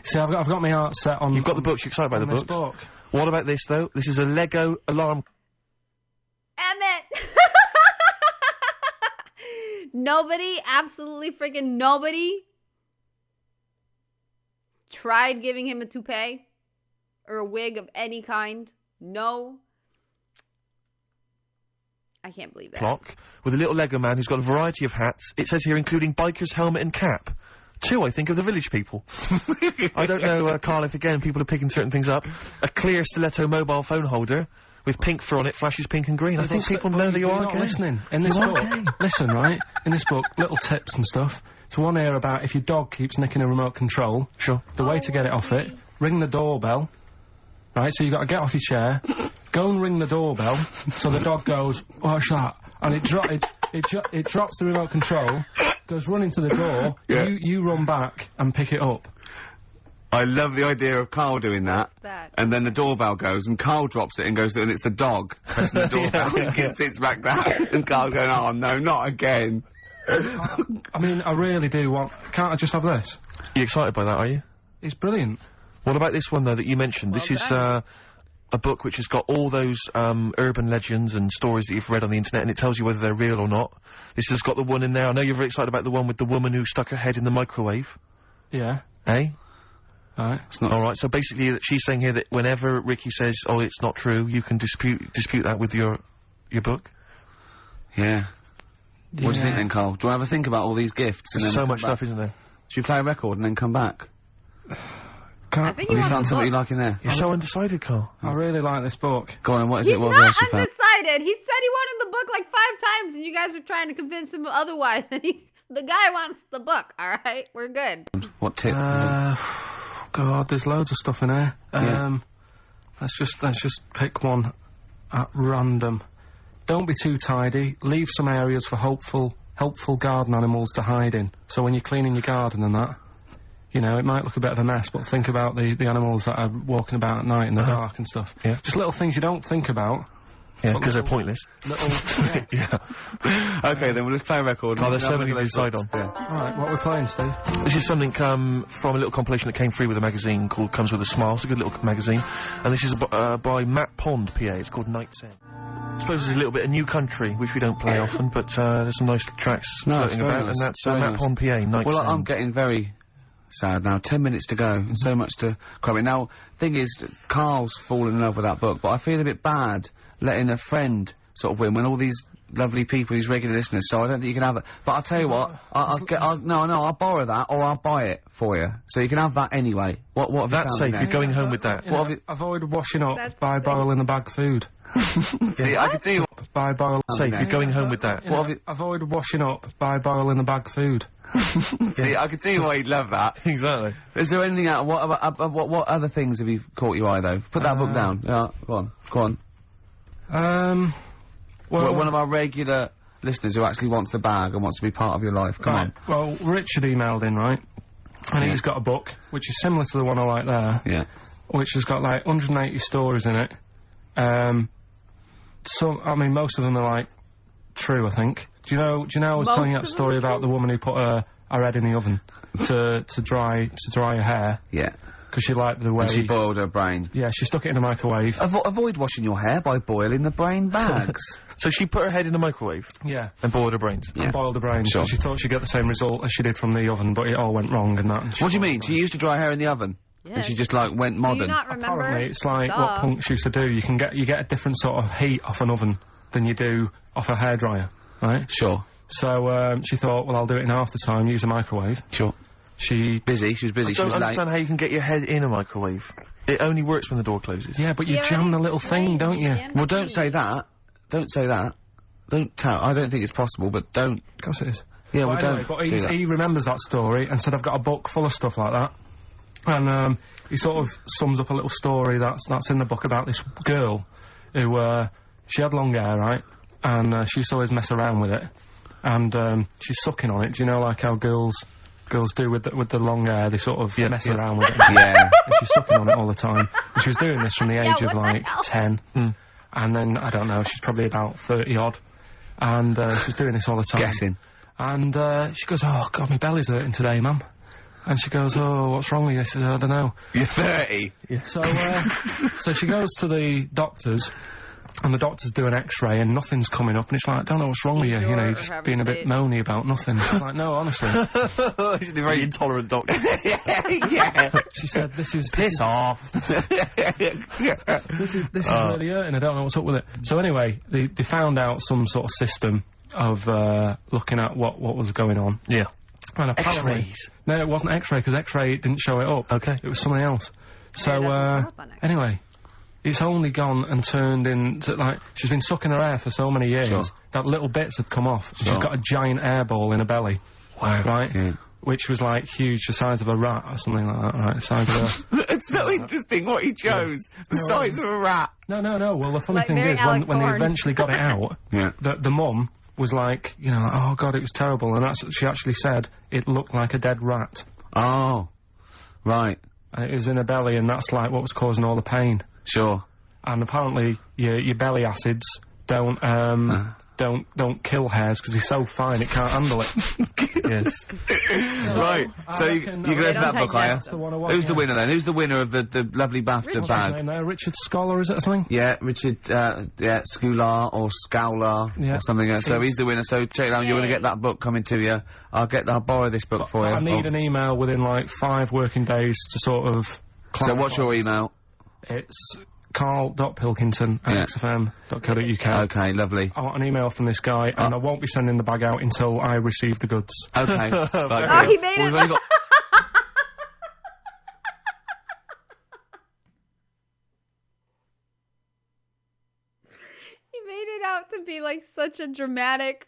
See, I've got my art set on... You've got the books. You're excited by the this books. book. What about this, though? This is a Lego alarm... Emmett! Nobody, absolutely freaking nobody, tried giving him a toupee or a wig of any kind. No. I can't believe that. Clock with a little Lego man who's got a variety of hats. It says here including biker's helmet and cap. 2, I think, of the village people. I don't know, Carl, if again people are picking certain things up. A clear stiletto mobile phone holder with pink fur on it, flashes pink and green. I think people know that you are not listening. In this book, listen, right? In this book, little tips and stuff. So one here about if your dog keeps nicking a remote control. Sure. The way to get it off it, ring the doorbell. Right, so you got to get off your chair, go and ring the doorbell, so the dog goes, what's that? And it drops the remote control, goes running to the door, you run back and pick it up. I love the idea of Carl doing that. What's that? And then the doorbell goes, and Carl drops it and goes, and it's the dog pressing the doorbell, and it sits back down, and Carl going, oh no, not again. I mean, I really do want... Can't I just have this? You excited by that, are you? It's brilliant. What about this one, though, that you mentioned? This is, a book which has got all those, urban legends and stories that you've read on the internet, and it tells you whether they're real or not. This has got the one in there. I know you're very excited about the one with the woman who stuck her head in the microwave. Yeah. Eh? Alright. It's not... Alright, so basically, she's saying here that whenever Ricky says, oh, it's not true, you can dispute that with your book. Yeah. What do you think then, Carl? Do you want to have a think about all these gifts? And There's then so much come back? stuff, isn't there? Should we play a record and then come back? I think Have you you found want something the you book. like in there? You're so undecided, Carl. I really like this book. Go on, and what is He's it? What not else you found? undecided. He said he wanted the book like 5 times, and you guys are trying to convince him otherwise. And the guy wants the book. All right, we're good. What tip? God, there's loads of stuff in here. Yeah. Let's just pick one at random. don't be too tidy. Leave some areas for helpful garden animals to hide in. So when you're cleaning your garden and that, you know, it might look a bit of a mess, but think about the animals that are walking about at night in the dark and stuff. Yeah. Just little things you don't think about. Yeah, because they're pointless. Yeah. Okay, then we'll just play a record. Oh, there's so many to decide on. Yeah. Alright, what we're playing, Steve? This is something from a little compilation that came free with a magazine called Comes With a Smile. It's a good little magazine. And this is by Matt Pond, PA. It's called Night's End. I suppose there's a little bit of New Country, which we don't play often, but there's some nice tracks floating about, and that's Matt Pond, PA, Night's Well, End. I'm getting very sad now. 10 minutes to go, and so much to cram in. Now, thing is, Carl's fallen in love with that book, but I feel a bit bad letting a friend sort of win when all these lovely people, these regular listeners, so I don't think you can have that. But I'll tell you what, I'll borrow that, or I'll buy it for you. So you can have that anyway. What have you That's found safe, in you're going home with that. Yeah, avoid washing up That's by safe. boiling the bag food. See, I can tell you what. By boiling... Safe, you're going home with that. Avoid washing up by boiling the bag food. See, I can tell you why you'd love that. Exactly. Is there anything out? What other things have you caught your eye though? Put that book down. Yeah, go on. Well, One of our regular listeners who actually wants the bag and wants to be part of your life. Come on. Well, Richard emailed in, right? And he's got a book, which is similar to the one I like there. Yeah. Which has got, like, 180 stories in it. I mean, most of them are, like, true, I think. Do you know I was telling you that story about the woman who put her head in the oven to dry her hair? Yeah. Because she liked the way... And she boiled her brain. Yeah, she stuck it in the microwave. Avoid washing your hair by boiling the brain bags. So she put her head in the microwave Yeah. and boiled her brains. And boiled the brains. Sure. She thought she'd get the same result as she did from the oven, but it all went wrong and that. And What do you mean? She used to dry hair in the oven? Yeah. And she just, like, went Do modern? you not remember? Apparently, it's like Duh. what punks used to do. You get a different sort of heat off an oven than you do off a hairdryer, right? Sure. So she thought, well, I'll do it in half the time, use a microwave. Sure. She was busy, I she don't was late. understand how you can get your head in a microwave. It only works when the door closes. Yeah, but you You jam the already little thing, explained don't you? jammed Well, the don't say key. that. Don't say that. Don't tell. I don't think it's possible, but don't. Of course it is. Yeah, well, But anyway, don't but do that. he remembers that story and said, I've got a book full of stuff like that. And he sort of sums up a little story that's in the book about this girl who, she had long hair, right? And she used to always mess around with it. And she's sucking on it. Do you know, like how girls do with the long hair? They sort of mess around with it. Yeah. And she's sucking on it all the time. And she was doing this from the age of, what the like, hell? 10. And then, I don't know, she's probably about 30-odd. And she's doing this all the time. Guessing. And she goes, oh, God, my belly's hurting today, mum. And she goes, oh, what's wrong with you? I said, I don't know. You're 30. So, so she goes to the doctors, and the doctors do an X-ray, and nothing's coming up. And it's like, I don't know what's wrong with you. You know, you're just being a bit moany about nothing. She's like, no, honestly. She's a very intolerant doctor. Yeah. She said, this is Piss off. this is really hurting. I don't know what's up with it. So anyway, they found out some sort of system of looking at what was going on. Yeah. And apparently, X-rays. no, it wasn't X-ray because X-ray didn't show it up. Okay. It was something else. So it doesn't come up on X-rays. anyway, it's only gone and turned into, like, she's been sucking her hair for so many years Sure. that little bits had come off. Sure. She's got a giant air ball in her belly. Wow. Right? Yeah. Which was like huge, the size of a rat or something like that, right? The size of a... It's so interesting what he chose. The size of a rat. No. Well, the funny Like thing very is, Alex when they Horn. eventually got it out, Yeah. the mum was like, you know, like, oh God, it was terrible. And she actually said it looked like a dead rat. Oh. Right. And it was in her belly, and that's like what was causing all the pain. Sure. And apparently, your belly acids don't kill hairs because it's so fine it can't handle it. Yes. Right. So you reckon can they go for don't that book, are digest you? them. the one I want, Who's the yeah. winner then? Who's the winner of the lovely BAFTA What's his bag? name there? Richard Scholar, is it, or something? Yeah, Richard, Scular or Scowler Yeah. or something. So he's the winner. So check it out. You're going to Yay. get that book coming to you. I'll borrow this book for you. I need an email within like 5 working days to sort of... So what's your email? It's carl.pilkington@xfm.co.uk. Okay, lovely. I want an email from this guy, and I won't be sending the bag out until I receive the goods. Okay. Right, Oh, he made well, it. we've only got He made it out to be like such a dramatic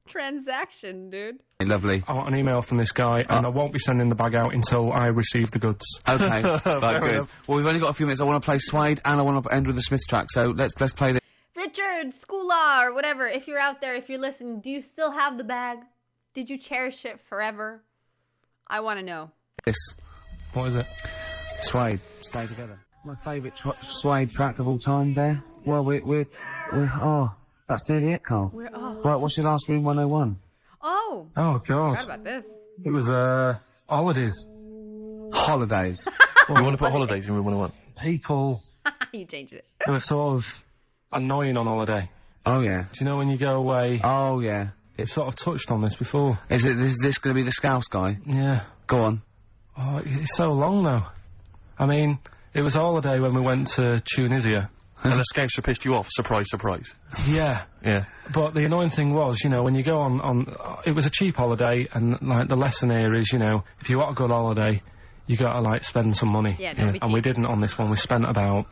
transaction, dude. lovely. I want an email from this guy, and I won't be sending the bag out until I receive the goods. Okay, right, good. enough. Well, we've only got a few minutes. I want to play Suede, and I want to end with the Smiths track. So let's play this. Richard! Richard, Skula, or whatever, if you're out there, if you're listening, do you still have the bag? Did you cherish it forever? I want to know. This. What is it? Suede. Stay together. My favourite Suede track of all time there. Well, we're that's nearly it, Carl. Right, what's your last Room 101? Oh. Oh, God. Forgot about this. It was, holidays. Holidays. You want to put holidays in Room 101? People You changed it. who are sort of annoying on holiday. Oh, yeah. Do you know when you go away? Oh, yeah. It sort of touched on this before. Is this going to be the Scouse guy? Yeah. Go on. Oh, it's so long now. I mean, it was a holiday when we went to Tunisia. And the Scouser pissed you off, surprise, surprise. Yeah. Yeah. But the annoying thing was, you know, when you go on it was a cheap holiday, and, like, the lesson here is, you know, if you want a good holiday, you gotta, like, spend some money. Yeah, don't be And we cheap. didn't on this one. We spent about,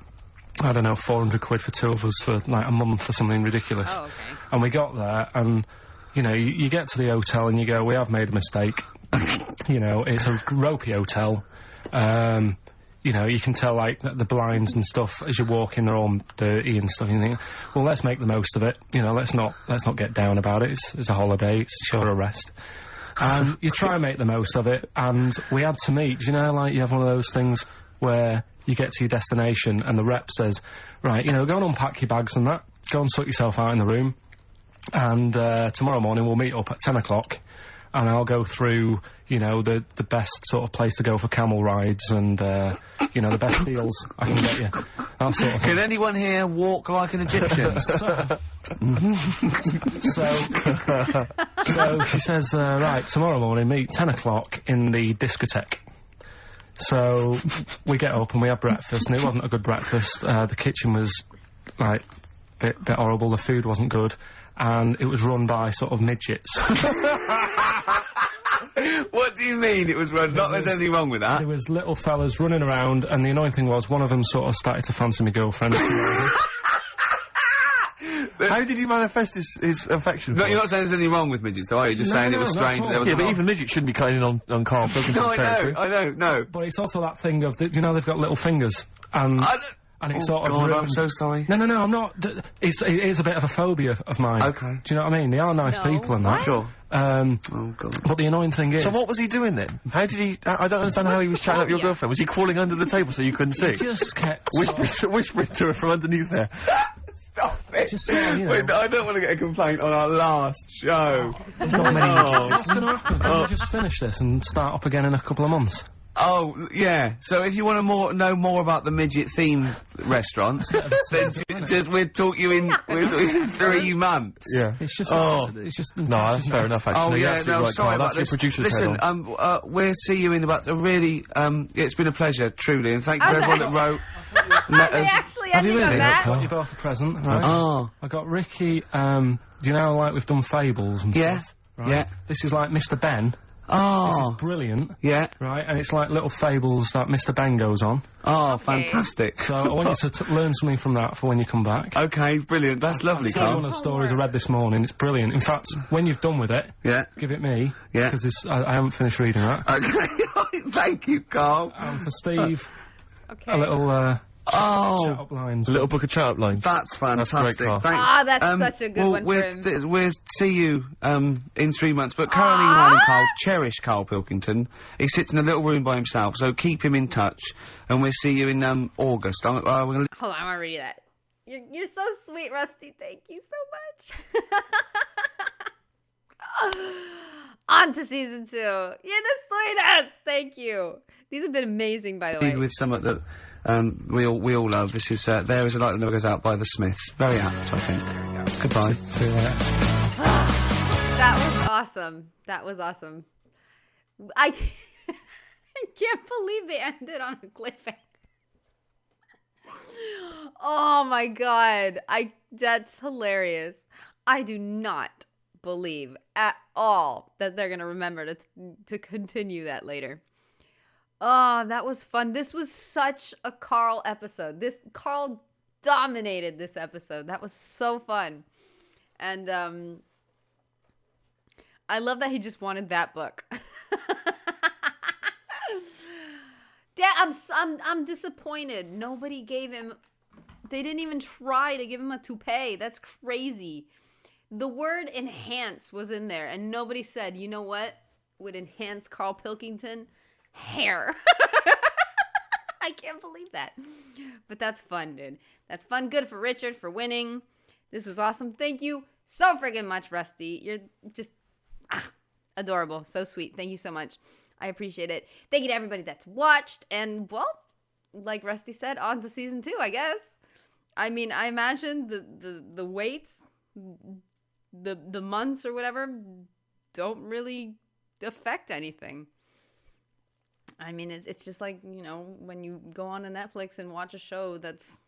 I don't know, 400 quid for two of us for, like, a month or something ridiculous. Oh, okay. And we got there, and, you know, you get to the hotel and you go, we have made a mistake. You know, it's a ropey hotel. You know, you can tell, like, the blinds and stuff as you walk in, they're all dirty and stuff. And you think, well, let's make the most of it. You know, let's not get down about it. It's a holiday. It's sure a rest. And you try and make the most of it. And we had to meet. You know, like, you have one of those things where you get to your destination and the rep says, right, you know, go and unpack your bags and that. Go and sort yourself out in the room. And tomorrow morning we'll meet up at 10 o'clock. And I'll go through, you know, the best sort of place to go for camel rides and, you know, the best deals I can get you. That sort of thing. Can anyone here walk like an Egyptian? So she says, right, tomorrow morning, meet 10 o'clock in the discotheque. So we get up and we have breakfast, and it wasn't a good breakfast. The kitchen was, like, bit horrible, the food wasn't good, and it was run by sort of midgets. What do you mean it was run? Not there's anything wrong with that. There was little fellas running around, and the annoying thing was one of them sort of started to fancy my girlfriend. How did he manifest his affection? No, you're not saying there's anything wrong with midgets, though, are you? Just saying it was strange that there was Yeah, but even midgets shouldn't be cutting in on Carl Pilkington's No, territory. I know, no. But it's also that thing of, you know, they've got little fingers, and it's sort of God, I'm ruined. so sorry. No, I'm not. It is a bit of a phobia of mine. Okay. Do you know what I mean? They are nice No. people and that. Sure. Oh, God. But the annoying thing is... So what was he doing then? How did he... I don't understand how he was chatting up your phobia? girlfriend. Was he crawling under the table so you couldn't see? He just kept... Whispering to her from underneath there. Stop it. Just sort of, you know... Wait, I don't want to get a complaint on our last show. There's not many Oh. What's going to happen? Can we just finish this and start up again in a couple of months? Oh, yeah. So if you want to know more about the midget-themed restaurants, then we'll talk you in 3 months. Yeah. It's just... Oh. It's just... No, that's fair enough, actually. Oh, You're yeah, absolutely no, right, sorry Carl. about That's your this. producer's Listen, head on. we'll see you in about a really, it's been a pleasure, truly, and thank you to Okay. everyone that wrote Are letters. we actually Have you ending on really? that? Got you both a present, right? Oh. I got Ricky, do you know, like, we've done fables and Yeah. stuff? Right? Yeah. This is like Mr. Ben. This is Oh. brilliant. Yeah. Right, and it's like little fables that Mr. Ben goes on. Oh, Okay. fantastic. So I want you to learn something from that for when you come back. Okay, brilliant. That's lovely, Tell you Carl. one of the stories I read this morning. It's brilliant. In fact, when you've done with it, Yeah. give it me. Yeah. Because I haven't finished reading that. Okay. Thank you, Carl. And for Steve, Okay. a little Oh. chat up lines. A little book of chat-up lines. That's fantastic. Carl. Thanks. Ah, that's such a good one for him. We'll see you in 3 months. But currently, mine and Carl cherish Carl Pilkington. He sits in a little room by himself, so keep him in touch. And we'll see you in August. We're gonna Hold on, I want to read that. You're so sweet, Rusty. Thank you so much. On to season 2. You're the sweetest. Thank you. These have been amazing, by the way. with some that we all love. This is There Is a Light That Never Goes Out by the Smiths. Very apt, I think. Goodbye. See you later. That was awesome. That was awesome. I can't believe they ended on a cliffhanger. Oh my god. That's hilarious. I do not believe at all that they're gonna remember to continue that later. Oh, that was fun. This was such a Carl episode. Carl dominated this episode. That was so fun. And I love that he just wanted that book. Dad, I'm disappointed. Nobody gave him They didn't even try to give him a toupee. That's crazy. The word enhance was in there, and nobody said, you know what would enhance Carl Pilkington? Hair. I can't believe that. But that's fun, dude. That's fun. Good for Richard for winning. This was awesome. Thank you so friggin' much, Rusty. You're just adorable. So sweet. Thank you so much. I appreciate it. Thank you to everybody that's watched. And, well, like Rusty said, on to season 2, I guess. I mean, I imagine the waits, the months or whatever, don't really affect anything. I mean, it's just like, you know, when you go on to Netflix and watch a show that's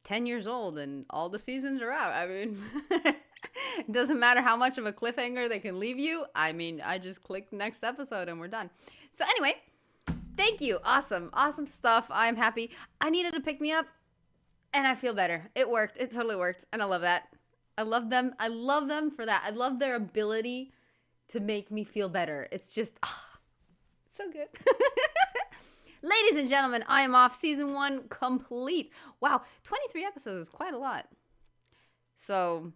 10 years old and all the seasons are out. I mean, it doesn't matter how much of a cliffhanger they can leave you. I mean, I just click next episode and we're done. So anyway, thank you. Awesome. Awesome stuff. I'm happy. I needed to pick me up and I feel better. It worked. It totally worked. And I love that. I love them. I love them for that. I love their ability to make me feel better. It's just, so good. Ladies and gentlemen, I am off. Season 1 complete. Wow, 23 episodes is quite a lot. So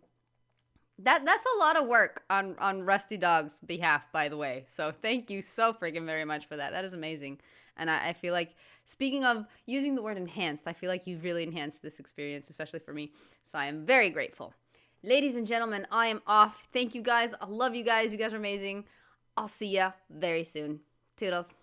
that's a lot of work on Rusty Dog's behalf, by the way. So thank you so friggin' very much for that. That is amazing. And I feel like, speaking of using the word enhanced, I feel like you've really enhanced this experience, especially for me. So I am very grateful. Ladies and gentlemen, I am off. Thank you guys. I love you guys. You guys are amazing. I'll see ya very soon. Toodles.